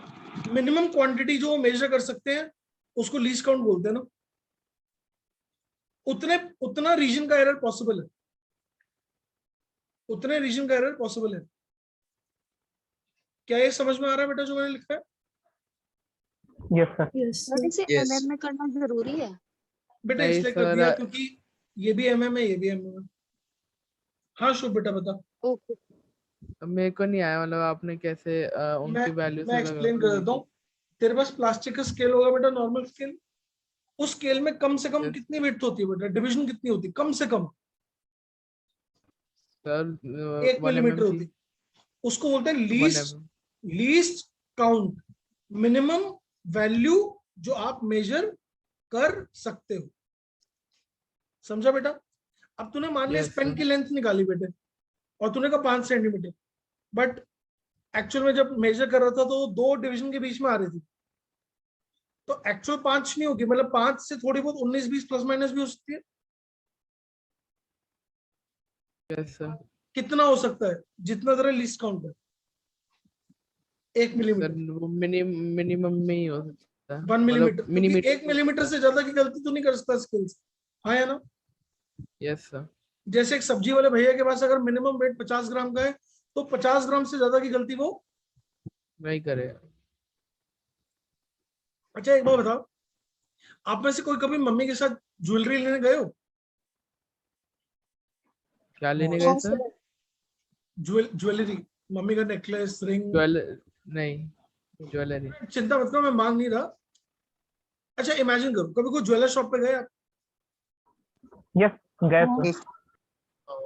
A: मिनिमम क्वांटिटी जो मेजर कर सकते हैं उसको लीस्ट काउंट बोलते हैं ना, उतना रीजन का एरर पॉसिबल है, उतने रीजन का एरर पॉसिबल है। क्या ये समझ में आ रहा है बेटा जो मैंने लिखा है?
F: Yes sir.
C: बट इसे
H: Yes.
C: MM में करना जरूरी है?
A: बेटा
B: नहीं
A: इसलिए कर
B: सर,
A: दिया क्योंकि ये भी MM है, ये भी MM है। हाँ शुभ बेटा बता।
C: ओके।
B: मेरे को नहीं आया, मतलब आपने कैसे उनकी वैल्यू
A: मैं एक्सप्लेन कर देता हूँ। तेरे पास प्लास्टिक का स्केल होगा बेटा, नॉर्मल स्केल। उस स्केल में कम से कम
B: Yes.
A: कितनी विड्थ होती है बेटा, डिवीजन कितनी होती है? कम से कम
B: सर
A: 1 मिलीमीटर होती है। उसको बोलते हैं लीस्ट काउंट, मिनिमम वैल्यू जो आप मेजर कर सकते हो। समझा बेटा? अब तूने मान लिया
B: Yes,
A: इस पेन
B: sir.
A: की लेंथ निकाली बेटे और तूने कहा 5 सेंटीमीटर, बट एक्चुअल में जब मेजर कर रहा था तो 2 डिवीजन के बीच में आ रही थी, तो एक्चुअल 5 नहीं होगी, मतलब 5 से थोड़ी बहुत 19-20 प्लस माइनस भी हो सकती है।
B: Yes sir.
A: कितना हो सकता है? जितना तेरा लीस्ट काउंट है 1
B: सर
A: मिलीमीटर,
B: वो मिनिमम में ही हो सकता है,
A: 1
B: मतलब
A: मिलीमीटर, क्योंकि
B: मिलीमीटर
A: 1 मिलीमीटर से ज्यादा की गलती तो नहीं कर सकता स्केल से। हाँ या ना?
B: Yes sir.
A: जैसे एक सब्जी वाले भैया के पास अगर मिनिमम वेट 50 ग्राम का है तो 50 ग्राम से ज्यादा की गलती वो
B: नहीं करे।
A: अच्छा एक बात बताओ, आप में से कोई कभी मम्मी के साथ ज्वेलरी लेने गए हो?
B: क्या लेने गए सर?
A: ज्वेलरी, मम्मी का नेकलेस, रिंग।
B: नहीं ज्वेलरी।
A: चिंता मत करो, मैं मांग नहीं रहा। अच्छा इमेजिन करो, कभी कोई ज्वेलर शॉप पे गए आप?
F: यस गए सर।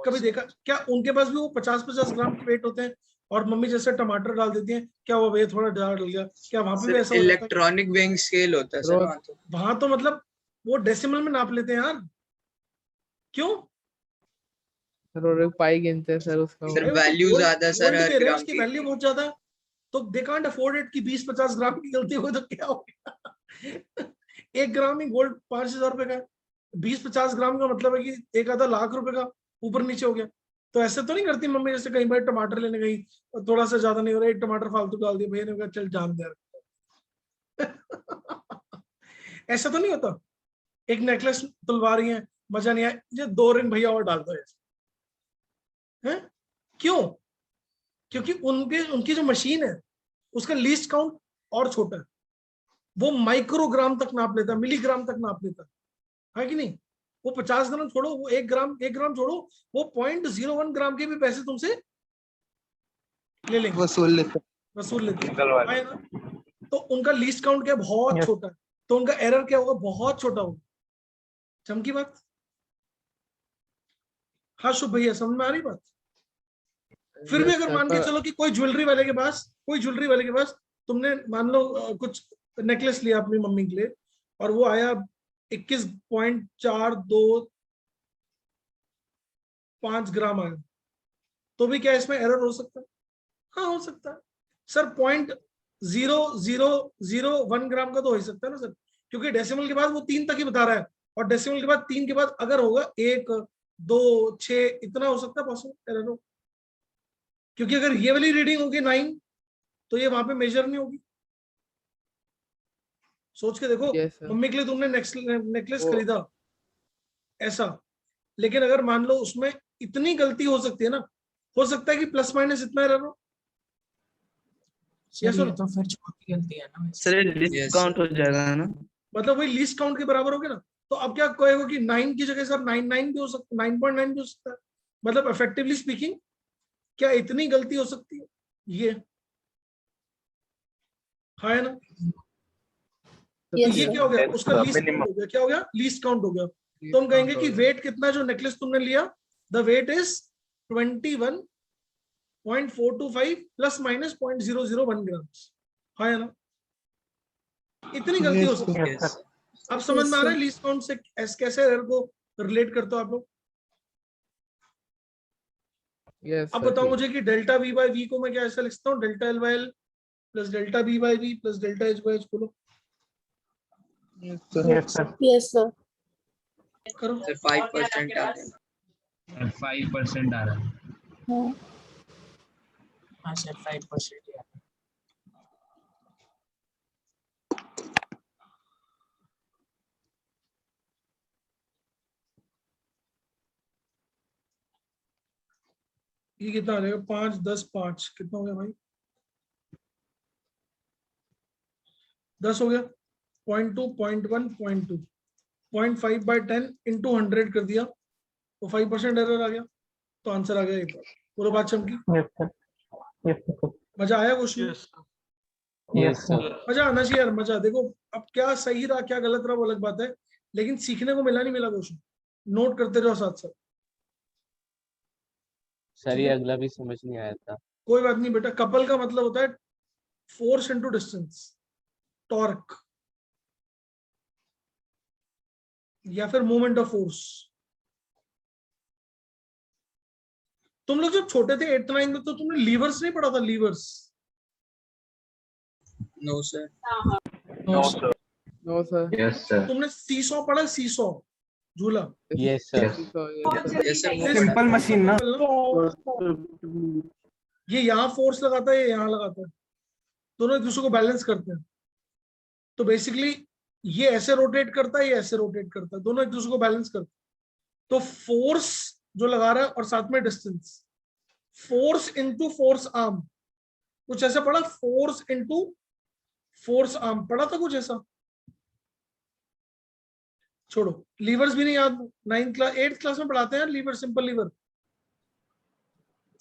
A: कभी देखा क्या उनके पास भी वो 50-50 ग्राम के वेट होते हैं और मम्मी जैसे टमाटर डाल देती हैं, क्या वो वेट थोड़ा डाल गया, क्या वहां पे भी ऐसा हो जाता है?
H: इलेक्ट्रॉनिक वेइंग स्केल होता है सर वहाँ तो।
A: वहां तो मतलब वो डेसिमल में नाप लेते हैं यार। क्यों?
B: सर और पाई गिनते हैं सर उसका।
H: सर वैल्यू ज्यादा सर
A: गोल्ड
H: हर
A: दे रहे हैं,
H: ग्राम
A: उसकी
H: की।
A: वैल्यू बहुत ज्यादा है, तो दे कांट अफोर्ड इट कि 20-50 ग्राम की गलती हो तो क्या हो गया। 1 ग्राम ही गोल्ड 5,000 रुपए का है, 20-50 ग्राम का मतलब है कि 1 आधा लाख रुपए का ऊपर नीचे हो गया। तो ऐसे तो नहीं करती मम्मी, जैसे कई बार टमाटर लेने गई और थोड़ा सा ज्यादा नहीं हो रहा, 1 टमाटर फालतू डाल दिया, भैया ने कहा चल जान दे। ऐसा तो नहीं होता। एक नेकलेस तुलवा रही है, मजा नहीं आया, ये 2 रिंग भैया और डाल दो ऐसे। हैं? क्यों? क्योंकि उनकी जो मशीन है उसका लीस्ट काउंट और छोटा है, वो माइक्रोग्राम तक नाप लेता है, मिलीग्राम तक नाप लेता है कि नहीं? वो 50 ग्राम छोड़ो, वो 1 ग्राम छोड़ो, वो 0.01 ग्राम के भी पैसे तुमसे ले लेंगे, वसूल लेते हैं। तो उनका लीस्ट काउंट क्या बहुत छोटा है, तो उनका एरर क्या होगा? बहुत छोटा होगा। चमकी बात? हाँ शुभ भैया समझ में आ रही बात? फिर भी अगर मान के चलो कि कोई ज्वेलरी वाले के पास तुमने मान लो कुछ नेकलेस लिया अपनी मम्मी के लिए और वो आया 21.425 ग्राम आया, तो भी क्या इसमें एरर हो सकता है? हाँ हो सकता है सर। 0.0001 ग्राम का तो हो ही सकता है ना सर, क्योंकि डेसिमल के बाद वो 3 तक ही बता रहा है, और डेसिमल के बाद 3 के बाद अगर होगा 1, 2, 6 इतना हो सकता है पॉसिबल एरर हो, क्योंकि अगर ये वाली रीडिंग होगी 9 तो ये वहां पे मेजर नहीं होगी। सोच के देखो, मम्मी के लिए तुमने नेकलेस खरीदा ऐसा, लेकिन अगर मान लो उसमें इतनी गलती हो सकती है ना, हो सकता है कि प्लस माइनस इतना एरर हो।
I: सर ये तो फिर छोटी गलती है ना
K: सर, लिस्ट काउंट हो जाएगा ना,
A: मतलब वही लिस्ट काउंट के बराबर हो गया ना। तो अब क्या कहेगा कि 9 की जगह सर 9.9 भी हो सकता है, 9.9 भी हो सकता है। मतलब इफेक्टिवली स्पीकिंग क्या इतनी गलती हो सकती है? ये हाँ है ना? तो ये क्या हो गया? उसका लीस्ट काउंट हो गया। क्या हो गया? लीस्ट काउंट हो गया। तो हम कहेंगे कि वेट कितना जो नेकलेस तुमने लिया, the weight is 21.425 plus minus 0.001 grams. हाँ या ना? इतनी गलती हो सकती है। अब समझ में आ रहा है लीस्ट काउंट से कैसे एरर को रिलेट करते हो आप लोग? अब बताओ मुझे कि डेल्टा वी बाई वी को मैं क्या ऐसा लिखता हूँ, delta L by L plus delta B by V plus delta H by H. बोलो
D: यस सर।
A: करो
H: सर 5% आ रहा है।
G: 5% आ रहा है।
I: हाँ सर 5%।
A: ये कितना आ जाएगा? 5 10 5 कितना हो गया भाई? 10 हो गया। 0.2 0.1 0.2 0.5 बाई 10 इंटू 100 कर दिया तो 5% एरर आ गया। तो आंसर आ गया एक बार। पूरा बात चमकी। मजा आया क्वेश्चन?
E: Yes sir.
A: मजा आना चाहिए यार, मजा। देखो अब क्या सही रहा क्या गलत रहा वो अलग बात है, लेकिन सीखने को मिला नहीं मिला क्वेश्चन। नोट करते रहो साथ साथ।
E: सर ये अगला भी समझ नहीं आया था।
A: कोई बात नहीं बेटा, कपल का मतलब होता है फोर्स इनटू डिस्टेंस, टॉर्क या फिर मोमेंट ऑफ फोर्स। तुम लोग जब छोटे थे 8th 9th में तो तुमने लीवर्स नहीं पढ़ा था? Levers?
H: No sir.
I: No sir.
B: No sir.
G: Yes sir.
A: तुमने सीसॉ पढ़ा? सीसॉ झूला?
E: Yes sir.
H: यस सर वो
J: सिंपल मशीन ना।
A: ये यहाँ फोर्स लगाता है, ये यहाँ लगाता है, दोनों एक दूसरे को बैलेंस करते हैं। तो बेसिकली ये ऐसे रोटेट करता है, ये ऐसे रोटेट करता है, दोनों एक दूसरे को बैलेंस करते हैं। तो फोर्स जो लगा रहा है और साथ में distance, force into force arm, कुछ ऐसा पढ़ा? फोर्स इनटू फोर्स आर्म पढ़ा था कुछ ऐसा? छोड़ो, लीवर्स भी नहीं याद। 9th क्लास 8th क्लास में पढ़ाते हैं लीवर, सिंपल लीवर।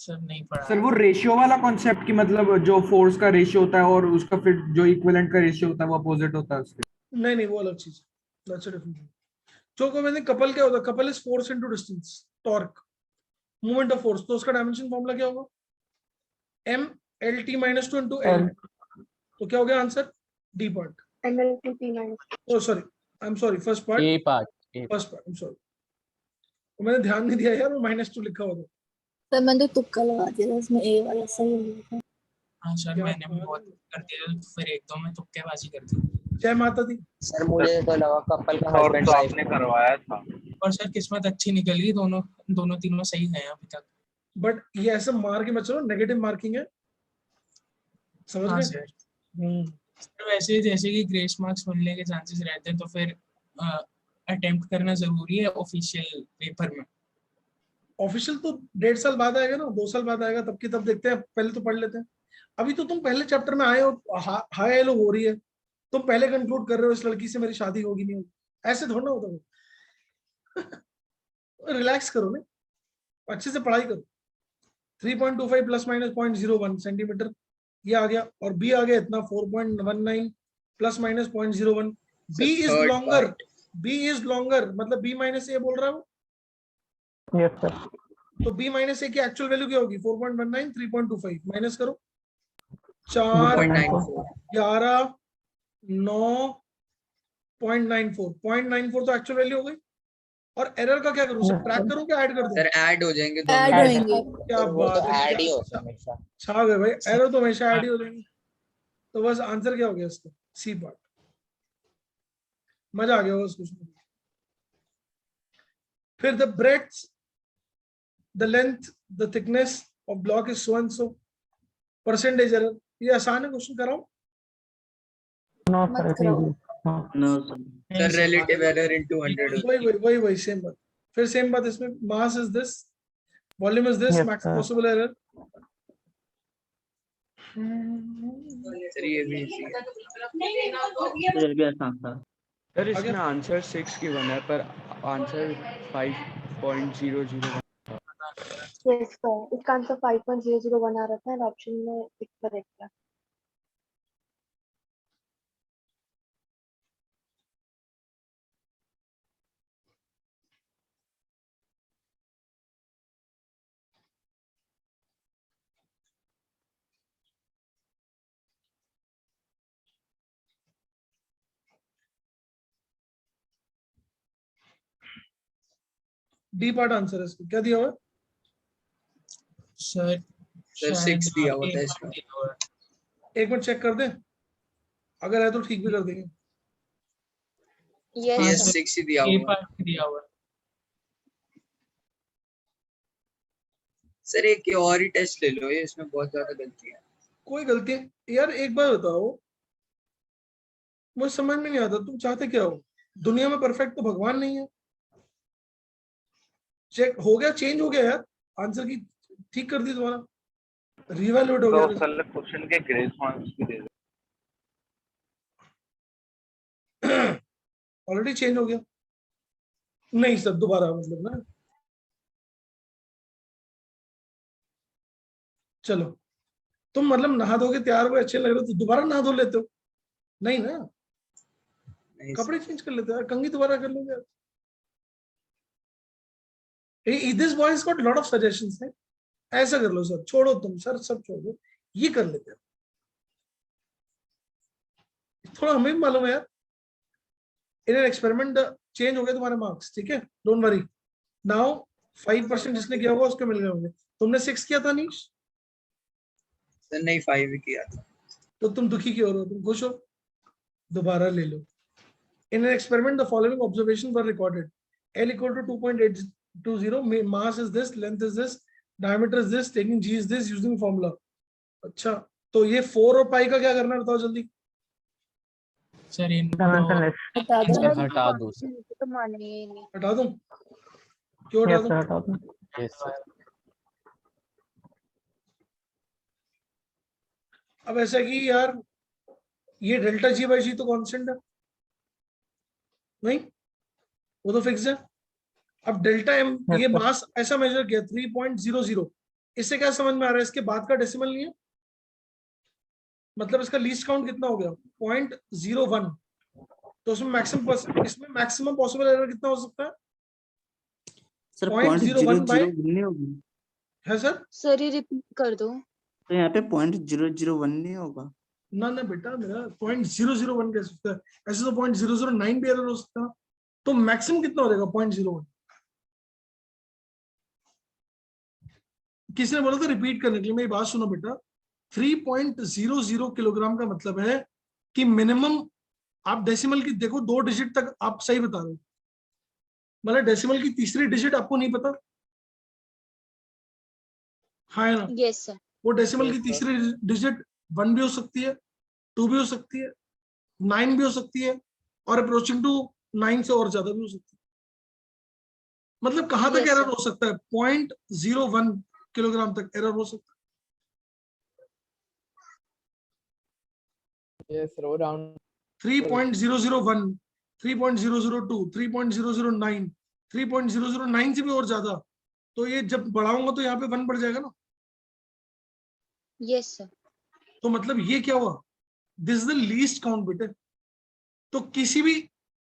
I: सर नहीं पढ़ा।
J: सर वो रेशियो वाला कॉन्सेप्ट की मतलब जो फोर्स का रेशियो होता है और उसका फिर जो इक्विवेलेंट का रेशियो होता है वो अपोजिट होता है उसके।
A: नहीं नहीं, वो अलग चीज। That's a different thing. जो को मैंने कपल क्या होता है? Couple is force into distance, torque, moment of force. तो उसका डायमेंशन फॉर्मूला क्या होगा? m lt minus 2 into L. तो क्या हो गया answer? D part. Oh sorry, I am sorry, first part.
E: A part.
A: First part, I am sorry, मैंने ध्यान नहीं दिया यार, वो -2 लिखा हुआ था।
D: सर मैंने तो तुक्का लगा दिया, इसमें ए वाला सही हो गया।
I: हाँ सर मैंने भी बहुत कर दिया, फिर एक दो में तुक्केबाजी कर दी।
A: जय माता दी।
L: सर मुझे तो लगा कपल का
K: और
L: हस्बैंड
K: तो
L: वाइफ
K: आपने करवाया था।
I: और सर किस्मत अच्छी निकल गई, दोनों तीनों सही गए अभी तक।
A: बट ये ऐसे मार के मत चलो, नेगेटिव मार्किंग है, समझ
I: हाँ
A: गए?
I: सर। सर वैसे जैसे कि ग्रेस मार्क्स मिलने के चांसेस रहते हैं तो फिर अटेम्प्ट करना जरूरी है ऑफिशियल पेपर में।
A: ऑफिशियल तो 1.5 साल बाद आएगा ना, 2 साल बाद आएगा, तब की तब देखते हैं, पहले तो पढ़ लेते हैं। अभी तो तुम पहले चैप्टर में आए हो, हाई हेलो हो रही है, तुम पहले कंक्लूड कर रहे हो इस लड़की से मेरी शादी होगी नहीं होगी। ऐसे थोड़ा ना होता है। रिलैक्स करो ना, अच्छे से पढ़ाई करो। 3.25 प्लस माइनस 0.01 सेंटीमीटर ये आ गया, और बी आ गया इतना 4.19 plus minus 0.01। B is longer, B is longer, मतलब बी माइनस ए बोल रहा हूँ।
F: Yes sir.
A: तो b माइनस ए की एक्चुअल वैल्यू क्या होगी? 4.19 3.25 माइनस करो, 4 11 9.94 0.94 तो एक्चुअल वैल्यू हो गई। और एरर का क्या करूं? सब्ट्रैक्ट करूं क्या ऐड कर दूं?
H: सर ऐड हो जाएंगे
D: ऐड
H: दोनों।
D: होंगे।
A: क्या बात है,
L: ऐड ही होता है हमेशा।
A: छा गए भाई, एरर तो हमेशा ऐड ही हो जाएंगे। तो बस आंसर क्या हो गया इसका? C part. मजा आ गया बस कुछ नहीं। फिर the breadth, the length, the thickness of block is so and so, percentage error. ये आसान है, क्वेश्चन कराओ।
F: नो
D: मत
F: सर
D: करो।
K: No sir.
H: Sir relative error into 100
A: वही सेम बात। फिर सेम बात इसमें, mass is this, volume is this,
F: Yes,
A: max
F: sir.
A: Possible error.
H: Sir ये भी easy है।
K: ये भी आसान था।
M: सर इसमें आंसर 6 गिवन है पर आंसर 5.001।
N: यस सर, इसका आंसर 5.001 आ रहा था, ऑप्शन में करेक्ट था।
A: डी पार्ट आंसर है इसको। क्या दिया हुआ है?
I: सर
H: सर 6 दिया हुआ था इसमें।
A: एक मिनट चेक कर दे, अगर है तो ठीक भी कर देंगे।
C: यस
H: यस
C: सर
H: 6 ही दिया
I: ए
H: हुआ है।
I: पार्ट दिया हुआ है।
H: सर एक और ही टेस्ट ले लो, ये इसमें बहुत ज्यादा गलती है।
A: कोई गलती है यार? एक बार बताओ, मुझे समझ में नहीं आता तुम चाहते क्या हो? दुनिया में परफेक्ट तो भगवान नहीं है। चेक हो गया, चेंज हो गया यार, आंसर की ठीक कर दी तुम्हारा, रिवैल्यूएट हो गया।
K: सर क्वेश्चन के ग्रेस मार्क्स भी दे दो।
A: ऑलरेडी चेंज हो गया। नहीं सर दोबारा मतलब ना, चलो तुम मतलब नहा धो के तैयार हुए अच्छे लग रहे हो तो दोबारा नहा धो लेते हो? नहीं ना,
H: नहीं
A: कपड़े चेंज कर लेते हो यार, कंघी दोबारा कर लोगे यार। This boy has got lot of suggestions है। ऐसा कर लो सर, छोड़ो तुम सर, सब छोड़ दो, ये कर लेते हो। थोड़ा हमें भी मालूम है यार, इन एक्सपेरिमेंट चेंज हो गए तुम्हारे मार्क्स, ठीक है, डोंट वरी। नाउ 5% जिसने किया होगा उसके मिल गए होंगे। तुमने 6 किया था नीश?
H: सर नहीं 5 ही किया था।
A: तो तुम दुखी क्यों हो? तुम खुश हो? दोबारा ले लो। In an experiment, the following observations were recorded. L equal to 2.820, mass is this, length is this, diameter is this, taking G is this, using formula. अच्छा, तो ये 4 और पाई का क्या करना है बताओ जल्दी।
I: सर इनको
D: हटा दो।
E: सर हटा दो सर।
C: तो माने ही नहीं।
A: हटा दूं? क्यों हटा
F: यस
A: दूं?
F: सर हटा दो।
E: Yes sir.
A: अब ऐसा कि यार ये डेल्टा जी बाई जी तो कांस्टेंट है नहीं, वो तो फिक्स है। अब डेल्टा एम,
F: Yes,
A: ये
F: sir.
A: मास ऐसा मेजर किया 3.00, इससे क्या समझ में आ रहा है? इसके बाद का डेसिमल नहीं है, मतलब इसका लीस्ट काउंट कितना हो गया? 0.01। तो इसमें मैक्सिमम पॉसिबल एरर कितना हो सकता है?
O: सर
A: 0.01 बाय
O: नहीं होगी।
A: है सर।
C: सर ये रिपीट कर दो।
O: तो यहाँ पे 0.001 नहीं होगा।
A: ना ना बेटा मेरा 0.001 कैसे सकता है? ऐसे तो 0.009 भी एरर हो सकता है। तो मैक्सिमम कितना हो जाएगा? 0.01। किसने बोला था रिपीट करने के लिए? मेरी बात सुनो बेटा, 3.00 किलोग्राम का मतलब है कि मिनिमम, आप डेसिमल की देखो 2 डिजिट तक आप सही बता रहे हो, मतलब डेसिमल की तीसरी डिजिट आपको नहीं पता? हाँ है ना?
C: Yes sir.
A: वो डेसिमल की तीसरी डिजिट 1 भी हो सकती है, 2 भी हो सकती है, 9 भी हो सकती है, और अप्रोचिंग टू 9 से और ज्यादा भी हो सकती है। मतलब कहां तक
C: Yes,
A: एरर
C: sir.
A: हो सकता है? 0.01 किलोग्राम तक एरर हो सकता है।
B: यस सर, वो राउंड
A: 3.001, 3.002, 3.009, 3.009 से भी और ज्यादा, तो ये जब बढ़ाऊंगा तो यहाँ पे 1 बढ़ जाएगा ना।
C: Yes sir.
A: तो मतलब ये क्या हुआ? This is the least count बेटे। तो किसी भी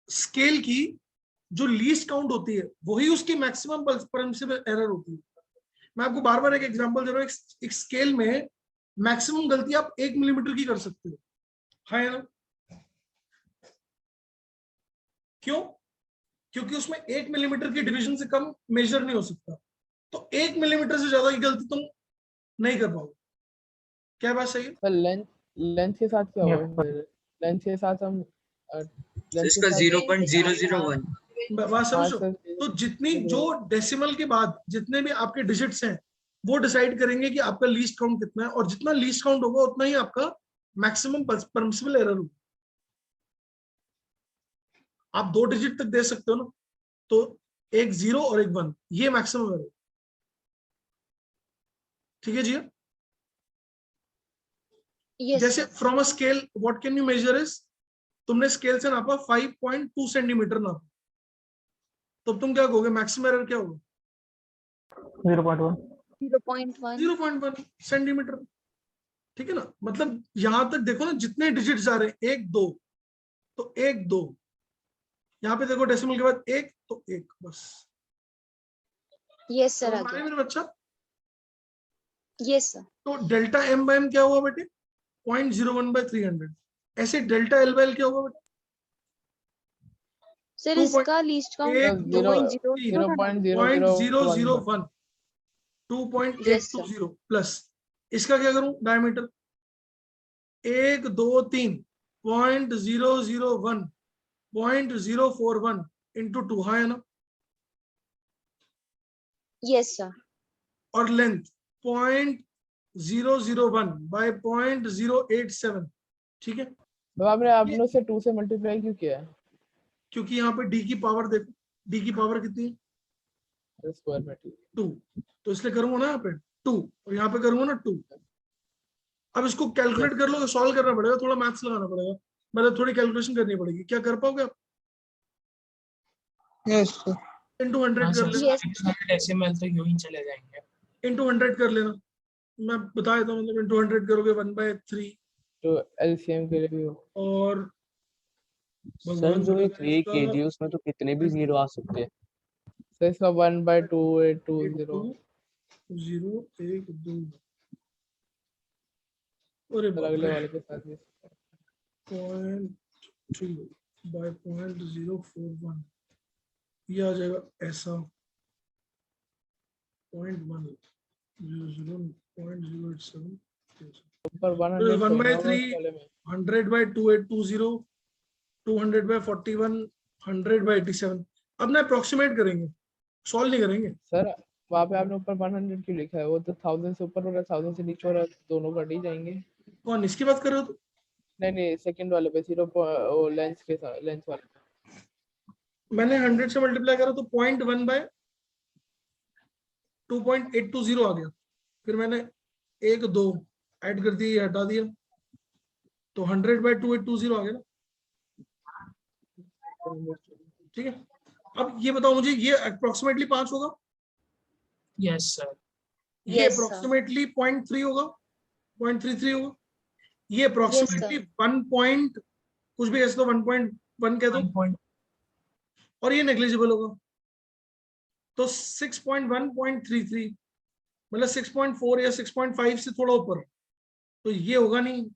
A: स्केल की जो लीस्ट काउंट होती है वही उसकी मैक्सिमम परमिसिबल एरर होती है। मैं आपको बार बार एक एग्जांपल दे रहा हूँ, एक स्केल में मैक्सिमम गलती आप 1 मिलीमीटर की कर सकते हो, है ना? क्यों? क्योंकि उसमें 1 मिलीमीटर की डिवीजन से कम मेजर नहीं हो सकता, तो 1 मिलीमीटर से ज्यादा की गलती तुम नहीं कर पाओगे। क्या बात सही है?
B: सर लेंथ के साथ क्या
F: Yes,
B: होगा? लेंथ के साथ हम
H: इसका 0.001।
A: बात
B: हाँ
A: समझो।
B: सर।
A: तो जितनी जो डेसिमल के बाद जितने भी आपके डिजिट्स हैं वो डिसाइड करेंगे कि आपका लीस्ट काउंट कितना है, और जितना लीस्ट काउंट होगा उतना ही आपका मैक्सिमम परमिसिबल एरर होगा। आप 2 डिजिट तक दे सकते हो ना, तो एक 0 और एक 1, ये मैक्सिमम एरर। ठीक है जी?
C: यस
A: जैसे
C: sir.
A: From a scale what can you measure is, तुमने स्केल से नापा 5.2 सेंटीमीटर नापा, तो तुम क्या कहोगे मैक्सिमम एरर क्या होगा?
F: 0.1
C: 0.1
A: सेंटीमीटर। ठीक है ना? मतलब यहां तक देखो ना, जितने डिजिट जा रहे हैं 1 2, तो 1 2, यहाँ पे देखो डेसिमल के बाद 1 तो 1 बस।
C: Yes sir.
A: समझ में आया मेरे बच्चा?
C: Yes sir.
A: तो डेल्टा एम बाय एम क्या हुआ बेटे? 0.01/300। ऐसे डेल्टा एल बाय एल क्या होगा बेटे?
C: सर
A: 2
C: इसका लीस्ट काउंट
A: एक, दो,
B: 0.001
A: 2.820 प्लस इसका क्या करूं डायमीटर 1 2 3 0.001 0.041 इंटू 2 हाँ है ना
C: यस सर
A: और लेंथ 0.001 बाय 0.087 ठीक है।
B: तो आपने अपनों से 2 से मल्टीप्लाई क्यों किया है?
A: क्योंकि यहाँ पे डी की पावर देखो, डी की पावर कितनी है
B: स्क्वायर में
A: 2, तो इसलिए करूंगा ना यहाँ पे 2 और यहाँ पे करूंगा ना 2। अब इसको कैलकुलेट कर लो, सॉल्व करना पड़ेगा, थोड़ा मैथ्स लगाना पड़ेगा, मतलब थोड़ी कैलकुलेशन करनी पड़ेगी। क्या कर पाओगे आप?
I: यस
A: इंटू 100 कर लेना,
I: 600 डेसिमल तो यूं ही चले जाएंगे।
A: इंटू 100 कर लेना, मैं बता देता हूँ, मतलब इंटू 100 करोगे 1/3
B: तो एलसीएम के लिए भी हो।
A: और
E: सर जो ये 3 kg उसमें तो कितने भी जीरो आ सकते हैं।
B: तो इसका 1/2820
A: 0 1 2 अरे
B: अगले वाले के साथ भी
A: 0.2 बाय 0.041 ये आ जाएगा ऐसा 0.1
B: ऊपर 100
A: 1/3 100/2820 200/41 100/87। अब ना अप्रोक्सीमेट करेंगे, सॉल्व नहीं करेंगे।
B: सर वहाँ पे आपने ऊपर 100 क्यों लिखा है? वो तो 1000 से ऊपर हो रहा है, 1000 से नीचे हो रहा है, दोनों कट ही जाएंगे।
A: कौन इसकी बात कर रहे हो?
B: नहीं सेकंड वाले पे 0 लेंस के साथ, लेंस वाले
A: मैंने 100 से मल्टीप्लाई करा तो 0.1/2.820 आ गया, फिर मैंने 1 2 ऐड कर दिया, हटा दिया, तो 100/2820 आ गया ना। ठीक है, अब ये बताओ मुझे, ये अप्रोक्सीमेटली 5 होगा?
I: Yes sir.
A: ये अप्रोक्सीमेटली 0.3 होगा, 0.33 होगा, ये अप्रोक्सीमेटली 1 पॉइंट कुछ भी ऐसे तो 1.1 कह दो, और ये नेग्लिजिबल होगा, तो 6.1.33 मतलब 6.4 या 6.5 से थोड़ा ऊपर, तो ये होगा नहीं,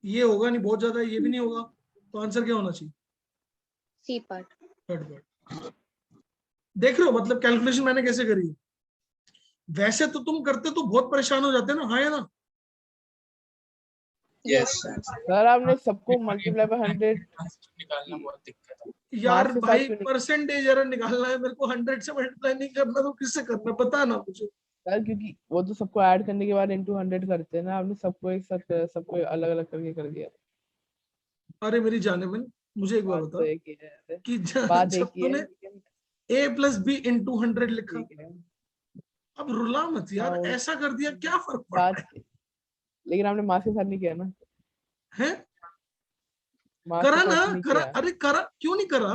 A: ये होगा नहीं, बहुत ज्यादा ये भी नहीं होगा, तो आंसर क्या होना चाहिए?
C: C part.
A: Third part. देख रहे हो मतलब कैलकुलेशन मैंने कैसे करी है? वैसे तो तुम करते तो बहुत परेशान हो जाते ना, हाँ या ना?
H: यस
B: सर आपने सबको मल्टीप्लाई बाय 100
I: निकालना बहुत दिक्कत है
A: यार
B: के साथ
A: भाई
B: क्यों नहीं?
A: परसेंटेज एरर निकालना है मेरे को, 100 से मल्टीप्लाई नहीं करना तो किससे करना, पता ना मुझे।
B: सर क्योंकि वो तो सबको ऐड करने के बाद इनटू 100 करते हैं ना, आपने सबको एक साथ सबको अलग अलग करके कर दिया।
A: अरे मेरी जाने मन, मुझे एक बार
B: बात
A: बता
B: तो एक ही है,
A: कि
B: बात
A: जब
B: एक ही है,
A: तूने
B: लेकिन
A: a + b × 100 लिखा,
B: ठीक है।
A: अब रुला मत यार,
B: हाँ,
A: ऐसा कर दिया क्या फर्क पड़
B: बात
A: रहा
B: लेकिन आपने मास के साथ नहीं किया ना,
A: है?
B: मास
A: करा
B: के
A: ना,
B: साथ नहीं
A: करा,
B: किया।
A: अरे करा क्यों नहीं करा?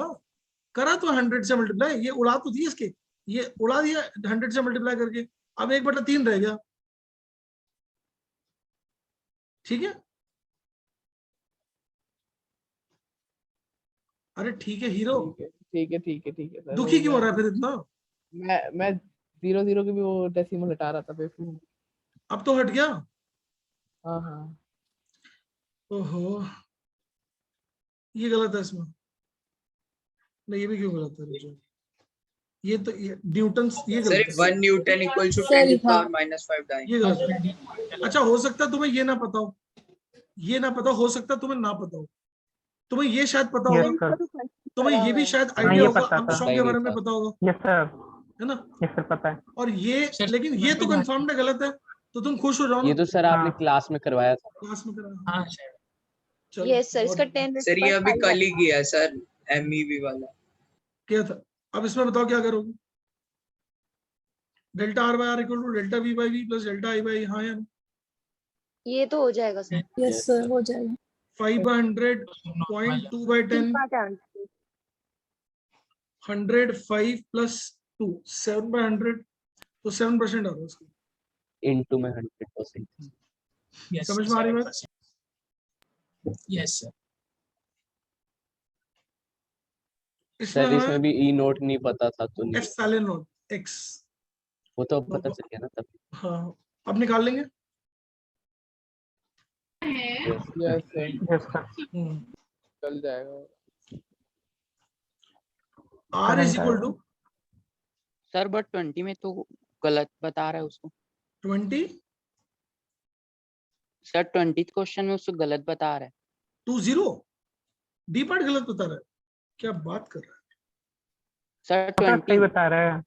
A: करा तो 100 से मल्टीप्लाई, ये उड़ा तो दिए इसके, ये उड़ा दिया 100 से मल्टीप्लाई करके, अब 1/3 रह गया। ठीक है, अरे ठीक है हीरो,
B: ठीक है सर।
A: दुखी क्यों हो रहा है फिर इतना?
B: मैं 0 की भी वो डेसिमल हटा रहा था बेवकूफ।
A: अब तो हट गया।
B: हाँ
A: ओहो, ये गलत है इसमें, नहीं ये भी क्यों गलत है? रुको, ये तो ये न्यूटन, ये
H: सर
A: गलत है,
H: 1 newton equal to 10 to the power -5
A: ये
H: डाइन।
A: गलत है। अच्छा हो सकता है तुम्हें ये ना पता हो, ये ना पता हो सकता है तुम्हें ना पता हो, तुम्हें ये शायद पता
F: यस
A: होगा,
F: सर।
A: तुम्हें ये भी शायद
F: हाँ
A: आइडिया
F: ये
A: होगा,
F: पता था।
A: आर्मस्ट्रांग के बारे में पता होगा,
F: यस सर।
A: है ना?
F: यस सर पता है।
A: और ये लेकिन ये तो कंफर्म है गलत है, तो तुम खुश हो जाओ ना।
E: ये तो सर आपने क्लास में करवाया था।
A: क्लास में करा?
I: हाँ सर।
A: चलो
C: यस सर, इसका 10
H: सर ये अभी कल ही किया सर, एमईवी वाला।
A: क्या था? अब इसमें बताओ क्या करोगे? Delta r/r = delta v/v + delta i/e, हाँ या ना?
C: ये तो हो जाएगा सर।
D: यस सर हो जाएगा।
A: 5/100 0.2/10 100 5 + 2 7/100, तो 7% आ रहा है उसका।
E: इनटू में 100%।
I: यस
A: समझ में आ रही बात?
I: Yes sir.
E: सर इसमें भी ई नोट नहीं पता था तो नहीं,
A: ε0 x,
E: वो तो अब पता चल गया ना तब।
A: हाँ अब निकाल लेंगे।
B: Yes sir
F: yes sir.
B: चल जाएगा।
A: R is equal to
L: sir but 20 में तो गलत बता रहा है उसको
A: 20
L: सर 20th क्वेश्चन में उसको गलत बता रहा है
A: 20 डी पार्ट गलत बता रहा है, क्या बात कर रहा है
L: सर
F: सर
L: 20
F: सही बता रहा है।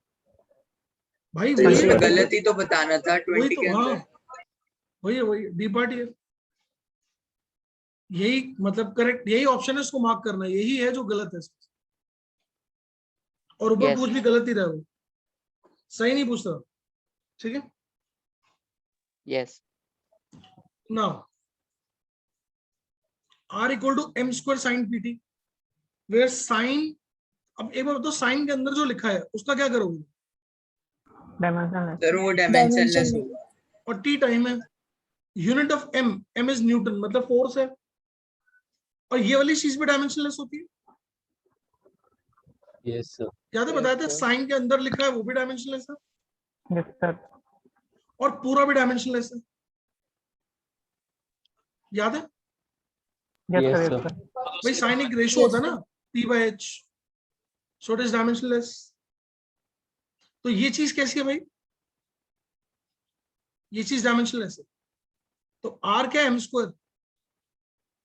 A: भाई?
H: तो
A: वही
H: इसमें
A: है,
H: गलत ही तो बताना था
A: वही
H: 20
A: तो,
H: के
A: हाँ
H: अंदर।
A: वही डी पार्ट ही है, यही मतलब करेक्ट, यही ऑप्शन है, इसको मार्क करना है, यही है जो गलत है इसमें। और ऊपर
L: Yes.
A: पूछ भी गलत ही रहा वो, सही नहीं पूछ रहा, ठीक है।
L: Yes
A: now R equal to m square sine PT, where sine, अब एक बार बताओ साइन के अंदर जो लिखा है उसका क्या करोगे?
F: डायमेंशनलेस
H: सर वो डायमेंशनलेस
D: Dimensionless.
H: होगा।
A: और t टाइम है, unit of m, m is Newton मतलब फोर्स है, और ये वाली चीज भी डायमेंशनलेस होती है,
E: यस सर।
A: याद है बताया था, साइन के अंदर लिखा है वो भी डायमेंशनलेस है,
F: यस सर
A: और पूरा भी डायमेंशनलेस है, याद है
F: yes
E: Yes,
F: sir
E: sir.
F: Yes sir
A: भाई? साइन एक रेशियो होता है ना p/h, so it is dimensionless. तो ये चीज कैसी है भाई? ये चीज डायमेंशनलेस है, तो r क्या है? m स्क्वायर,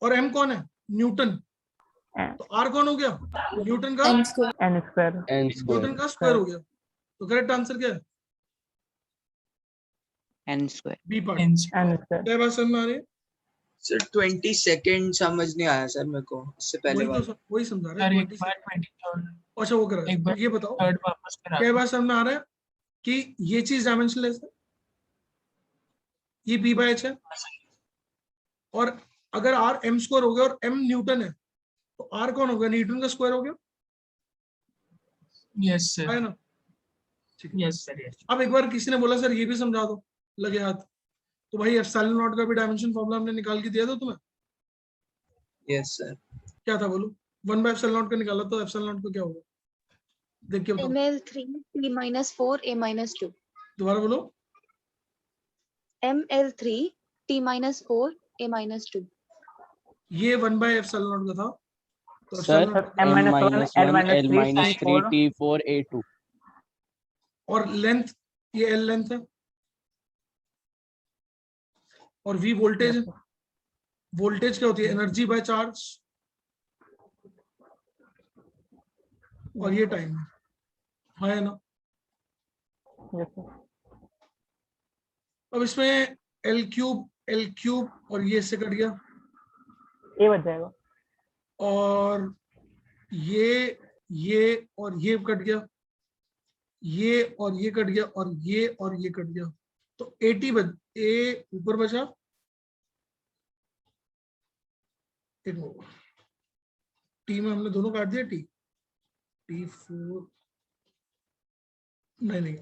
A: और m कौन है? न्यूटन, तो r कौन हो गया? न्यूटन का
D: M square.
F: N square
E: N square.
A: Newton का स्क्वायर हो गया, तो करेक्ट आंसर क्या है?
L: N square
A: B part.
F: N square
A: क्या बात समझ में आ रही है?
H: सर 20 सेकंड समझ नहीं आया सर मेरे को, इससे पहले
A: वही
H: वाला।
A: तो वही समझा रहे
I: सर
A: हैं
I: एक
A: 20
I: बार
A: से।
I: 23rd
A: अच्छा वो करा है,
I: एक बार
A: तो ये बताओ
I: 3rd वापस करा
A: क्या बात समझ में आ रहा है कि ये चीज डायमेंशनलेस है, ये p/h है, और अगर r m स्क्वायर हो गया और m न्यूटन है, तो r कौन हो गया? न्यूटन का स्क्वायर हो गया,
I: यस सर
A: है ना? ठीक है।
I: यस सर यस
A: अब एक बार किसी ने बोला सर ये भी समझा दो, लगे हाथ, तो भाई एप्सिलॉन नॉट का भी डायमेंशन फॉर्मूला हमने निकाल के दिया था तुम्हें,
H: यस सर।
A: क्या था बोलो? 1/एप्सिलॉन नॉट का निकाला, तो एप्सिलॉन नॉट का क्या होगा? देख के बताओ,
C: ml3 t-4 a-2
A: दोबारा बोलो।
C: ml3 t-4 a-2
A: ये 1/एप्सिलॉन नॉट का था, तो
E: sir
A: epsilon not
F: M
E: m
F: minus
E: minus 1
F: 1 L
E: L
F: minus
E: minus 3
F: 3
E: T4 A2।
A: और लेंथ, ये l लेंथ है, और v वोल्टेज है, वोल्टेज क्या होती है? एनर्जी बाय चार्ज, और ये टाइम है ना?
F: यस सर
A: अब इसमें l क्यूब और ये इससे कट गया,
F: ए बच जाएगा
A: और ये और ये कट गया, ये और ये कट गया, और ये कट गया, तो 80 ए ऊपर बचा, एक टी में हमने दोनों काट दिया, T4 नहीं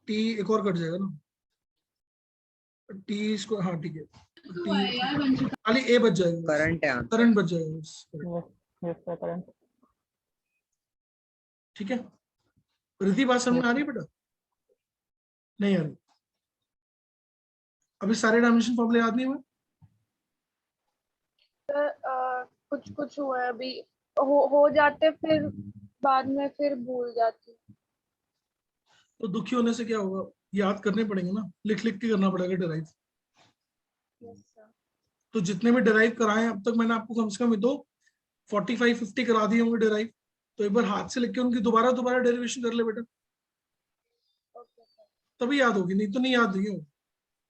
A: टी एक और कट जाएगा ना, टी इसको, हाँ ठीक है, टी खाली ए बच जाएगा,
H: करंट है आंसर।
A: करंट बच जाएगा बस,
F: यस सर करंट
A: ठीक है। रिद्धि बात समझ में आ रही है बेटा? नहीं आ रही? अभी सारे डायमेंशन फॉर्मूले याद नहीं हुए?
N: कुछ कुछ हुआ है अभी, हो जाते फिर बाद में फिर भूल जाती हूँ।
A: तो दुखी होने से क्या होगा? याद करने पड़ेंगे ना, लिख लिख के करना पड़ेगा डिराइव।
N: Yes sir.
A: तो जितने भी डिराइव कराए हैं अब तक, मैंने आपको कम से कम तो 45-50 करा दिए होंगे डिराइव, तो एक बार हाथ से लिख के उनकी दोबारा डेरिवेशन कर ले बेटा, तभी याद होगी, नहीं तो नहीं याद नहीं होगी,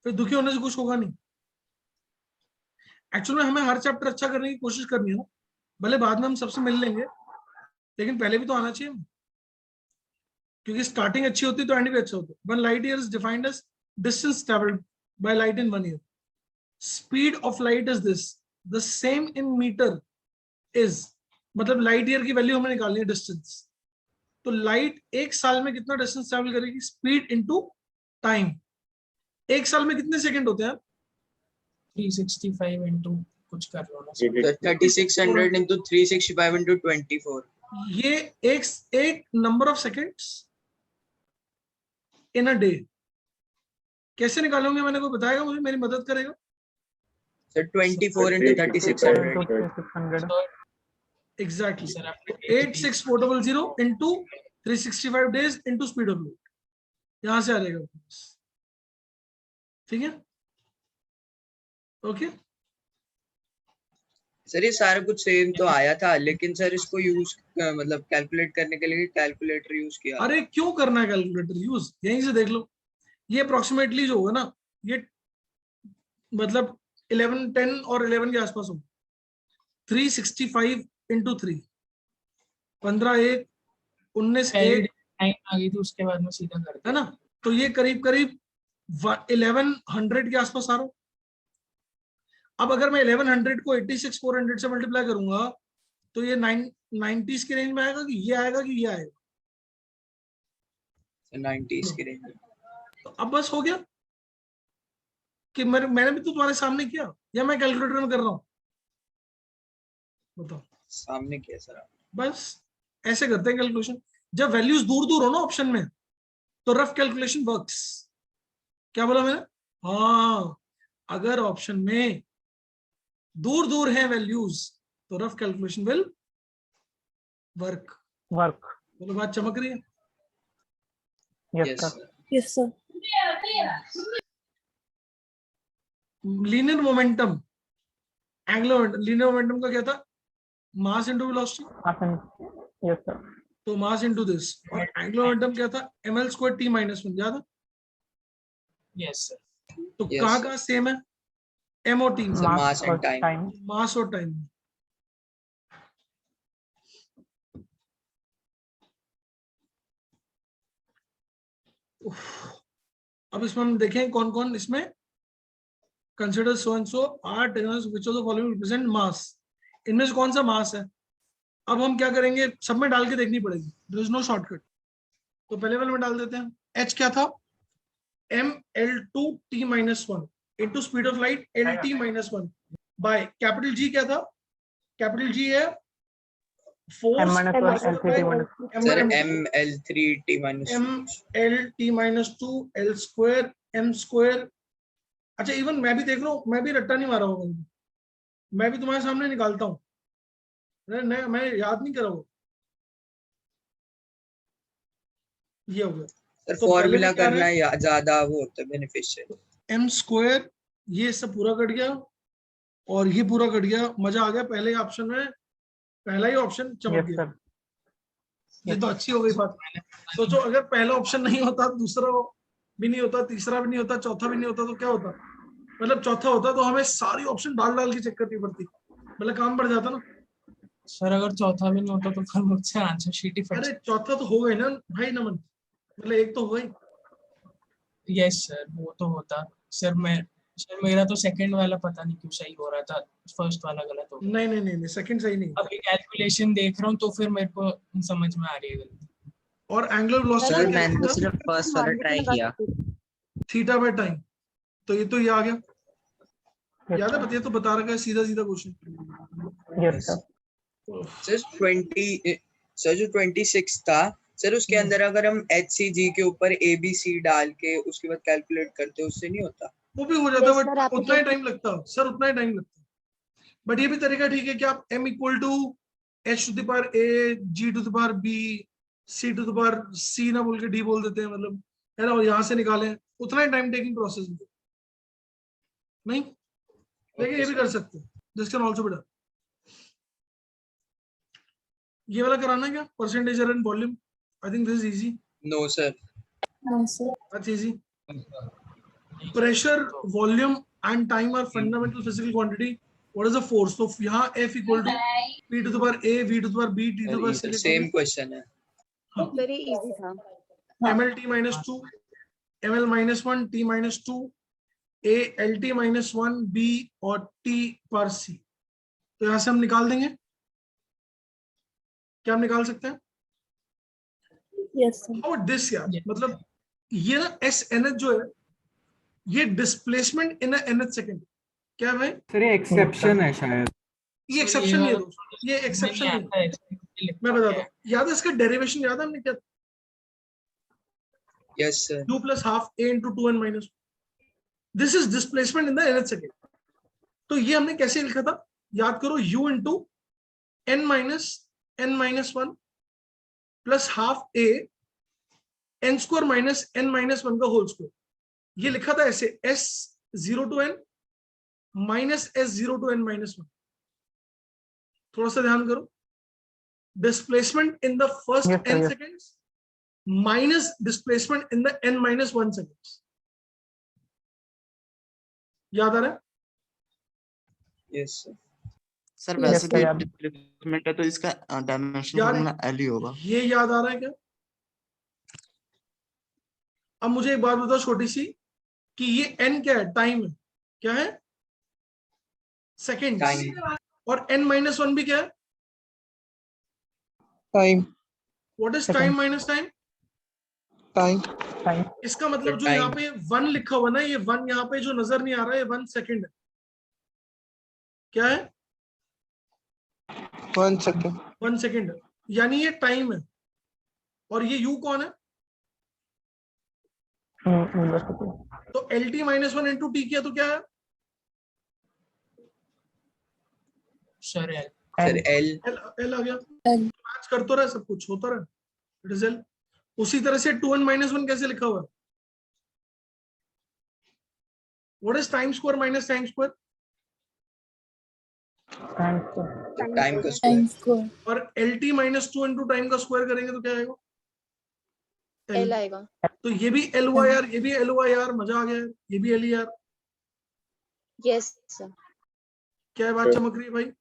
A: फिर दुखी होने से कुछ होगा नहीं। एक्चुअली में हमें हर चैप्टर अच्छा करने की कोशिश करनी है ना, भले बाद में हम सबसे मिल लेंगे, लेकिन पहले भी तो आना चाहिए, क्योंकि स्टार्टिंग अच्छी होती है तो एंड भी अच्छा होता है। One light year is defined as distance travelled by light in 1 year. Speed of light is this, the same in metre is, मतलब लाइट ईयर की वैल्यू हमें निकालनी है डिस्टेंस, तो लाइट एक साल में कितना डिस्टेंस ट्रेवल करेगी? Speed into time. एक साल में कितने सेकंड होते हैं?
I: 365 into कुछ कर लो ना
H: 3600 into 365 into 24।
A: ये एक number of seconds in a day. कैसे निकालोगे? मैंने को बताएगा, मुझे मेरी मदद करेगा?
H: Sir 24 into 3600।
A: एग्जैक्टली
I: सर आपने
A: 86400 into 365 days into speed of light, यहां से आ जाएगा। ठीक है, ओके।
H: सर ये सारा कुछ सेम तो आया था, लेकिन सर इसको यूज मतलब कैलकुलेट करने के लिए कैलकुलेटर यूज किया।
A: अरे क्यों करना है कैलकुलेटर यूज, यहीं से देख लो। ये अप्रोक्सीमेटली जो होगा ना, ये मतलब 11 10 और 11 के आसपास होगा। 365 इंटू 3, 15 1 19 1
I: टाइम आ गई थी, उसके बाद में सीधा कर
A: है ना। तो ये करीब करीब 1100 के आसपास आ रहा हूं। अब अगर मैं 1100 को 86,400 से मल्टीप्लाई करूंगा तो ये 90s के रेंज में आएगा कि ये आएगा कि ये आएगा?
H: 90s के रेंज में।
A: तो अब बस हो गया कि मैंने भी तो तुम्हारे सामने किया, या मैं कैलकुलेटर में कर रहा हूं? बताओ।
H: सामने किया सर आप।
A: बस ऐसे करते हैं कैलकुलेशन। जब वैल्यूज दूर दूर हो ना ऑप्शन में, तो रफ कैलकुलेशन वर्क्स। क्या बोला मैंने? हाँ, अगर ऑप्शन में दूर दूर है वैल्यूज तो rough calculation will work.
F: Work.
A: बोलो, बात चमक रही है?
F: Yes sir.
D: Yes sir.
A: Linear momentum, angular linear momentum का क्या था? Mass into velocity.
F: Yes sir.
A: तो मास इनटू दिस। और एंगुलर मोमेंटम क्या था? ml² t-1, याद है?
I: Yes sir.
A: तो कहाँ कहाँ सेम है? m और t,
H: मास एंड टाइम।
A: मास और टाइम। अब इसमें हम देखें कौन कौन इसमें consider so and so are technologies which of the following represent mass. इनमें से कौन सा मास है? अब हम क्या करेंगे, सब में डाल के देखनी पड़ेगी, देयर इज नो शॉर्टकट। तो पहले वाले में डाल देते हैं। h क्या था? ml2 t-1 into speed of light lt-1 by capital G क्या था? कैपिटल G है force
H: sir ml3
A: ml-t-2 l² m²। अच्छा, इवन मैं भी देख रहा हूँ, मैं भी रट्टा नहीं मारा होगा, मैं भी तुम्हारे सामने निकालता हूँ, मैं याद नहीं करा हूँ। ये हो गया
H: सर,
A: तो
H: फॉर्मूला करना ज्यादा वो होता है बेनिफिशियल।
A: m², ये सब पूरा कट गया और ये पूरा कट गया, मजा आ गया। पहले ऑप्शन में पहला ही ऑप्शन चमक गया। ये तो अच्छी हो गई बात। सोचो अगर पहला ऑप्शन नहीं होता, दूसरा भी नहीं होता, तीसरा भी नहीं होता, चौथा भी नहीं होता, तो क्या होता? मतलब चौथा होता तो हमें सारी ऑप्शन डाल डाल के चेक करनी पड़ती, मतलब काम बढ़ जाता ना।
I: सर अगर चौथा भी नहीं होता तो फिर मुझसे आंसर शीट ही फट।
A: अरे चौथा तो हो गई ना भाई नमन, मतलब एक तो हो गई।
I: यस सर, वो तो होता। सर मेरा तो सेकंड वाला पता नहीं क्यों सही हो रहा था, फर्स्ट वाला गलत हो गया।
A: नहीं नहीं नहीं, सेकंड सही नहीं।
I: अभी कैलकुलेशन देख रहा हूँ तो फिर मेरे को समझ में आ रही है गलती।
A: और एंगुलर वेलोसिटी
O: सर मैंने तो सिर्फ फर्स्ट वाला ट्राई किया।
A: थीटा बाय टाइम, तो ये तो ये आ गया, याद है? बताइए, तो बता रखा है सीधा सीधा क्वेश्चन।
F: Yes
H: sir. सर जो 26 था सर, उसके अंदर अगर हम HCG के ऊपर ABC डाल के उसके बाद कैलकुलेट करते उससे नहीं होता?
A: वो भी हो जाता, बट उतना ही टाइम लगता सर, उतना ही टाइम लगता। बट ये भी तरीका ठीक है कि आप m equal to h⁴a g⁴b c⁴c ना बोल के d बोल देते हैं, मतलब है ना, और यहाँ से निकालें, उतना ही टाइम टेकिंग प्रोसेस नहीं, लेकिन ये भी कर सकते हैं। This can also be done. ये वाला कराना है क्या? Percentage error in volume, I think this is easy.
H: No sir.
A: That's easy. Pressure, volume and time are fundamental physical quantity. What is the force? So यहाँ F equal to P to the power A, V to the power B, T to the power C.
H: Same question है।
C: Very easy था।
A: ml-t-2, ml-1, t-2, A lt-1, B और T पर C। तो यहाँ से हम निकाल देंगे, क्या हम निकाल सकते हैं?
D: Yes sir.
A: और दिस यार, मतलब ये ना SNH जो है, ये डिस्प्लेसमेंट इन nth सेकंड। क्या है भाई?
J: सर ये एक्सेप्शन है शायद।
A: ये एक्सेप्शन नहीं है दोस्तों, ये एक्सेप्शन नहीं है। मैं बताता हूँ, याद है इसका डेरिवेशन याद है हमने क्या?
H: Yes sir.
A: u plus half a into 2n minus 1. This is displacement in the nth second. तो ये हमने कैसे लिखा था? याद करो, u into n minus 1 plus half a n square minus n minus 1 का होल स्क्वायर। ये लिखा था ऐसे s0 to n minus s0 to n minus 1। थोड़ा सा ध्यान करो, displacement in the first
F: Yes, sir,
A: n
F: yes.
A: Seconds minus displacement in the n minus 1 seconds. याद आ रहा है?
H: Yes sir.
O: सर
F: Yes,
O: वैसे
F: sir,
O: भी
F: yeah.
O: डिस्प्लेसमेंट है तो इसका डायमेंशन
A: यार
O: फॉर्मूला एल ही होगा।
A: ये याद आ रहा है क्या? अब मुझे एक बात बताओ छोटी सी, कि ये n क्या है? टाइम है। क्या है? सेकेंड्स।
H: टाइम।
A: और n माइनस 1 भी क्या है?
H: Time.
A: What is
F: Second.
A: Time minus time?
H: Time.
F: Time.
A: इसका मतलब
H: तो
A: जो यहाँ
H: time.
A: पे 1 लिखा हुआ ना, ये 1 यहाँ पे जो नजर नहीं आ रहा है, ये 1 सेकेंड है। क्या है?
H: 1 सेकेंड।
A: 1 सेकेंड, यानी ये टाइम है। और ये u कौन है?
F: Velocity.
A: तो lt माइनस 1 इंटू टी किया तो क्या है?
I: Sir L.
H: Sir L.
A: L आ गया। मैच करते रहे, सब कुछ होता रहे, इट इज L। उसी तरह से 2n माइनस 1 कैसे लिखा हुआ है? What is time square minus time square?
F: Time.
H: Time का
D: टाइम
H: स्क्वायर।
D: स्क्वायर।
A: और lt माइनस 2 इंटू टाइम का स्क्वायर करेंगे तो क्या आएगा?
C: L आएगा।
A: तो ये भी LYR, ये भी LYR, मजा आ गया है। ये भी LER।
C: Yes sir.
A: क्या है बात चमक रही है भाई?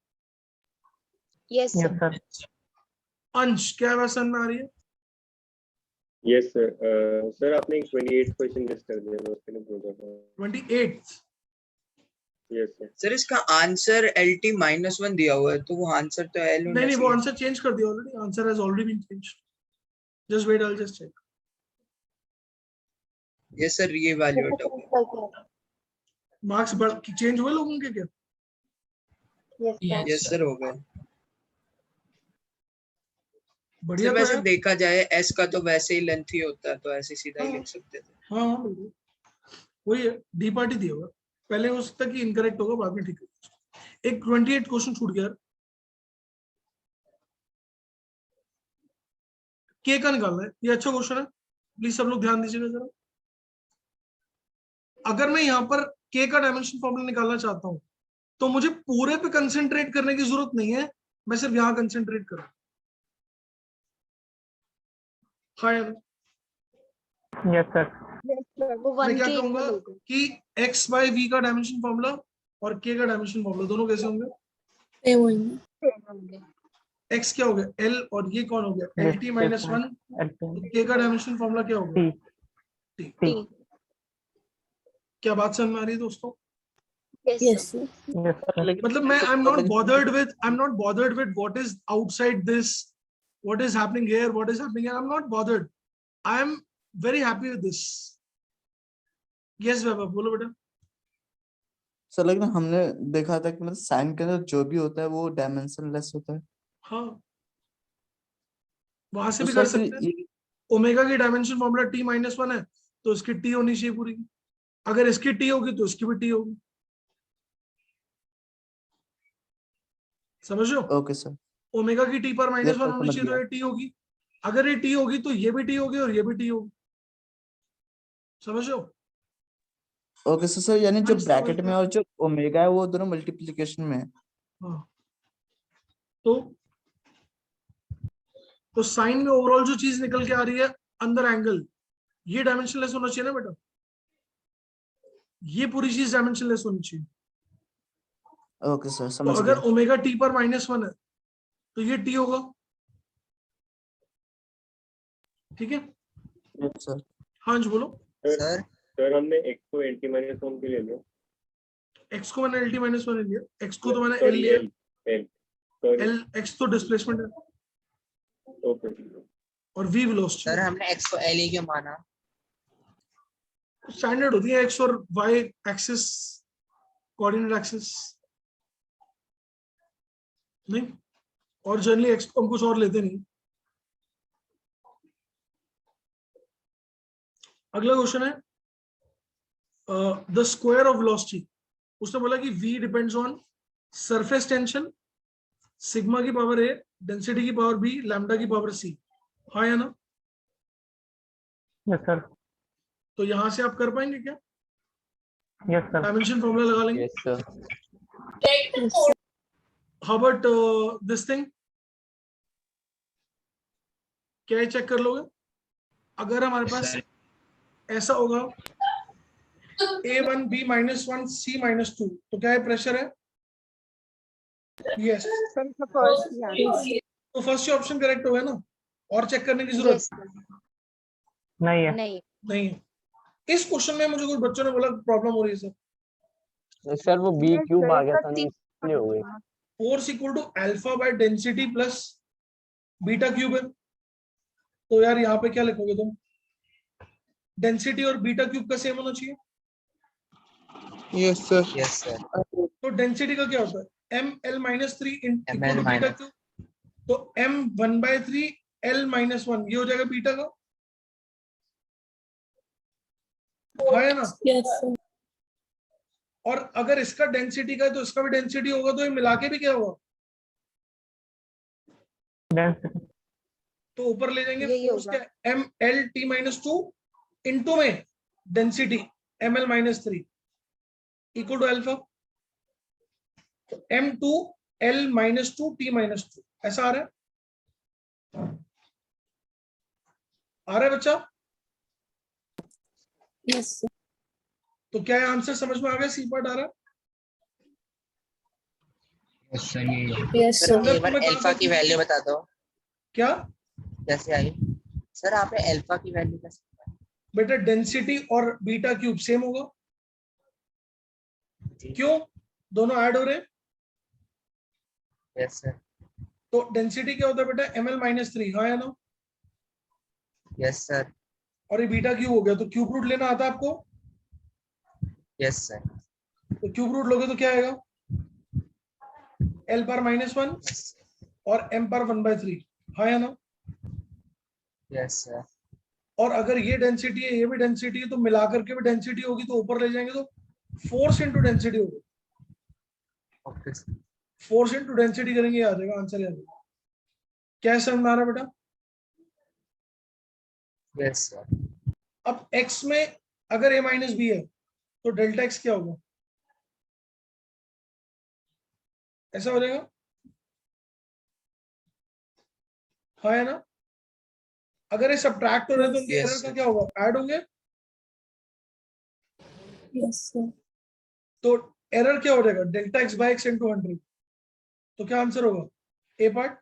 C: Yes
F: Yes,
C: sir.
F: sir.
A: अंश, क्या है बात समझ में आ रही है?
K: Yes sir. सर आपने 28 क्वेश्चन मिस कर दिया, मैं उसके लिए पूछ रहा था।
A: 28।
K: Yes sir.
H: सर इसका आंसर LT माइनस 1 दिया हुआ है, तो वो आंसर तो L होना
A: नहीं, वो
H: चाहिए।
A: आंसर चेंज कर दिया already. Answer has already been changed. Just wait, I will just check.
H: Yes sir, reevaluate हो गया।
A: मार्क्स चेंज हुए लोगों के क्या?
H: यस सर, हो गए।
A: बढ़िया
H: सर
A: तो
H: वैसे
A: है।
H: देखा जाए S का तो वैसे ही लेंथ ही होता है, तो ऐसे सीधा ही लिख सकते थे।
A: हाँ हाँ बिल्कुल वही है। डी पार्टी दिया होगा, पहले हो सकता है कि इनकरेक्ट होगा, बाद में ठीक है। एक 28 क्वेश्चन छूट गया। के का निकालना है, ये अच्छा क्वेश्चन है, प्लीज सब लोग ध्यान दीजिएगा जरा। अगर मैं यहाँ पर के का डायमेंशन फॉर्मूला निकालना चाहता हूँ, तो मुझे पूरे पे कंसेंट्रेट करने की जरूरत नहीं है, मैं सिर्फ यहाँ कंसेंट्रेट करूँ। हाँ यार,
F: Yes, sir.
C: वो
A: मैं
C: 1
A: क्या
C: के
A: कहूंगा
C: इक्वल होगा।
A: कि x बाय v का डायमेंशन फॉर्मूला और k का डायमेंशन फॉर्मूला दोनों कैसे होंगे?
D: सेम होंगे।
A: x क्या हो गया? l, और ये कौन हो गया?
F: Yes,
A: lt
F: yes,
A: minus
F: sir.
A: 1।
F: LT.
A: तो k का डायमेंशन फॉर्मूला क्या हो गया?
F: T.
A: t।
F: T.
A: क्या बात समझ में आ रही है दोस्तों?
D: Yes sir.
F: Yes, sir.
A: मतलब मैं I am not bothered with what is outside this, what is happening here, what is happening here. I am not bothered, I am very happy with this. Yes Vaibhav, बोलो बेटा।
P: Sir लेकिन हमने देखा था कि मतलब साइन के अंदर जो भी होता है वो डायमेंशनलेस होता है।
A: हाँ, वहां से
P: तो
A: भी
P: सर
A: कर
P: फिर
A: सकते हैं। ओमेगा की डायमेंशन फॉर्मूला t माइनस 1 है, तो इसकी t होनी चाहिए पूरी। अगर इसकी t होगी तो इसकी भी t होगी। समझ लो?
P: Okay sir.
A: ओमेगा की t पर माइनस
P: यस
A: 1
P: सर,
A: होनी
P: समझ
A: चाहिए, तो
P: गया।
A: ये t होगी। अगर ये t होगी तो ये भी t होगी और ये भी t होगी। समझ लो?
P: Okay sir. सर यानी जो
A: हाँ,
P: ब्रैकेट
A: समझ
P: में
A: गया।
P: और जो ओमेगा है वो दोनों मल्टीप्लिकेशन में है।
A: हाँ, तो साइन में ओवरऑल जो चीज निकल के आ रही है अंदर एंगल, ये डायमेंशनलेस होना चाहिए ना बेटा। ये पूरी चीज डायमेंशनलेस होनी चाहिए।
P: ओके सर,
A: तो
P: समझ
A: अगर
P: गया।
A: ओमेगा t पर माइनस 1 है तो ये t होगा। ठीक है?
P: Yes sir.
A: हाँ जी बोलो।
K: सर सर हमने x को LT माइनस 1 के ले लिया।
A: x को मैंने LT माइनस 1 लिया, x को तो मैंने l
K: सॉरी
A: लिया।
K: L सॉरी
A: l x तो डिस्प्लेसमेंट है
K: ओके।
A: और v वेलोसिटी।
O: सर हमने x को L ही क्यों माना?
A: स्टैंडर्ड होती है x और y एक्सिस, कोऑर्डिनेट एक्सिस नहीं, और जनरली x को हम कुछ और लेते नहीं। अगला क्वेश्चन है द स्क्वायर ऑफ वेलोसिटी। उसने बोला कि v depends on surface tension sigma की पावर ए, डेंसिटी की पावर बी, लैम्डा की पावर सी। हाँ या ना?
F: Yes sir.
A: तो यहां से आप कर पाएंगे क्या?
F: Yes sir.
A: डायमेंशन फॉर्मूला लगा लेंगे।
E: Yes sir.
A: How about this thing? क्या ये चेक कर लोगे? अगर हमारे पास ऐसा होगा A1 B-1 C-2, तो क्या ये प्रेशर है? यस। तो फर्स्ट ऑप्शन करेक्ट होगा ना? और चेक करने की जरूरत
F: नहीं है।
C: नहीं
A: नहीं है। इस क्वेश्चन में मुझे कुछ बच्चों ने बोला प्रॉब्लम हो रही है सर।
E: सर वो बी क्यूब आ गया था ना, इसलिए हो गई।
A: Force equal to alpha by density plus beta cube है। तो यार यहाँ पे क्या लिखोगे तुम? डेंसिटी और बीटा क्यूब का सेम होना चाहिए।
O: Yes sir. Yes sir.
A: तो डेंसिटी का क्या होता है? ml-3 equal
O: ML
A: to beta cube. तो m1/3 l-1 ये हो जाएगा बीटा का। हाँ है ना?
D: Yes sir.
A: और अगर इसका डेंसिटी का है तो इसका भी डेंसिटी होगा, तो ये मिला के भी क्या होगा? तो ऊपर ले जाएंगे
C: यही
A: फोर्स
C: होगा।
A: क्या? mlt-2 इंटू में density ml-3 equal to alpha m2 l-2 t-2। ऐसा आ रहा है? आ रहा है बच्चा?
D: Yes sir.
A: तो क्या ये आंसर समझ में आ गया? सी पार्ट आ रहा है?
D: Yes
O: sir
D: sir.
O: एक बार अल्फा की वैल्यू बता दो।
A: क्या
O: कैसे आई सर? आपने अल्फा की वैल्यू कैसे?
A: बेटा डेंसिटी और बीटा क्यूब सेम होगा। क्यों? दोनों ऐड हो रहे हैं।
O: Yes sir.
A: तो डेंसिटी क्या होता है बेटा? ml-3। हाँ या ना?
O: Yes sir.
A: और ये बीटा क्यूब हो गया, तो क्यूब रूट लेना आता है आपको?
O: Yes sir.
A: तो क्यूब रूट लोगे तो क्या आएगा? l/-1 और m/1/3। हाँ या ना?
O: Yes sir.
A: और अगर ये डेंसिटी है, ये भी डेंसिटी है, तो मिलाकर के भी डेंसिटी होगी, तो ऊपर ले जाएंगे तो फोर्स इंटू डेंसिटी होगी।
O: Okay sir.
A: Force into density करेंगे, आ जाएगा आंसर। आ जाएगा। क्या समझ में आ रहा है बेटा?
O: Yes sir.
A: अब x में अगर a-b है तो डेल्टा x क्या होगा? ऐसा हो जाएगा। हाँ है ना? अगर ये सब्ट्रैक्ट हो रहे हैं तो उनके एरर का क्या होगा? ऐड होंगे।
D: Yes sir.
A: तो एरर क्या हो जाएगा? Delta x by x into 100। तो क्या आंसर होगा? A part.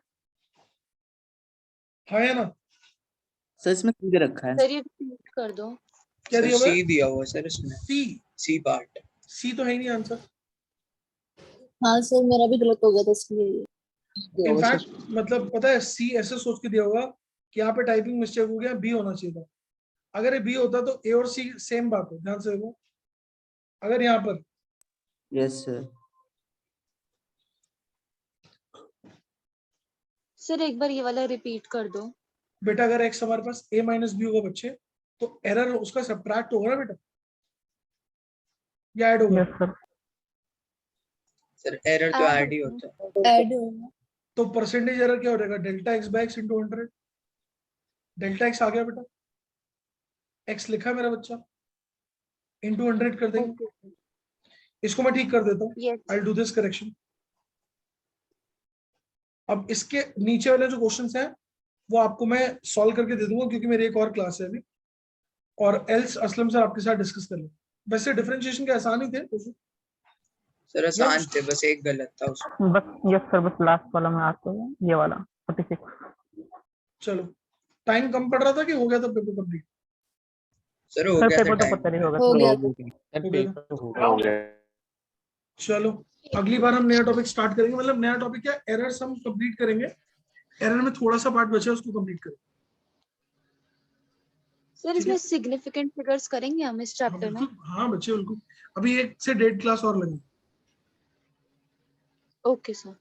A: हाँ है ना?
P: सर इसमें सी दे रखा है।
C: सर ये repeat कर दो।
A: क्या दिया हुआ है?
H: सी दिया हुआ है सर इसमें। C part.
A: सी तो है ही नहीं आंसर।
D: हाँ सर, मेरा भी गलत हो गया था इसलिए।
A: इनफैक्ट मतलब पता है, सी ऐसे सोच के दिया होगा कि यहाँ पे टाइपिंग मिस्टेक हो गया, बी होना चाहिए था। अगर ये बी होता तो ए और सी सेम बात है, ध्यान से देखो। अगर यहाँ पर
P: यस सर।
C: सर एक बार ये वाला रिपीट कर दो।
A: बेटा अगर एक्स हमारे पास a-b होगा बच्चे, तो एरर उसका सब्ट्रैक्ट होगा ना बेटा, या ऐड होगा?
F: Yes sir.
H: सर एरर तो ऐड ही होता है।
D: ऐड होगा।
A: तो परसेंटेज एरर क्या हो जाएगा? Delta X by X into 100। Delta X आ गया बेटा, एक्स लिखा है मेरा बच्चा, इंटू 100 कर देंगे। इसको मैं ठीक कर देता हूँ। I do this correction. अब इसके नीचे वाले जो क्वेश्चंस हैं वो आपको मैं सॉल्व करके दे दूंगा, क्योंकि मेरी एक और क्लास है अभी, और एल्स असलम सर आपके साथ डिस्कस कर लें। वैसे डिफरेंशिएशन के आसान ही थे
H: सर, आसान थे, बस एक गलत था उसमें।
F: बस यस सर, बस लास्ट वाला में आते हैं, ये वाला 46।
A: चलो, टाइम कम पड़ रहा था कि हो गया था पेपर कंप्लीट?
H: सर हो गया था
F: पेपर तो
H: टाइम।
F: पता नहीं होगा।
D: हो गया
A: हो गया। चलो अगली बार हम नया टॉपिक स्टार्ट करेंगे, मतलब नया टॉपिक क्या, एरर्स हम कंप्लीट करेंगे। एरर में थोड़ा सा पार्ट बचा है, उसको कंप्लीट करें।
C: सर इसमें सिग्निफिकेंट फिगर्स करेंगे हम इस चैप्टर में?
A: हाँ बच्चे, बिल्कुल। अभी 1 से 1.5 क्लास और लगेगी।
C: Okay sir.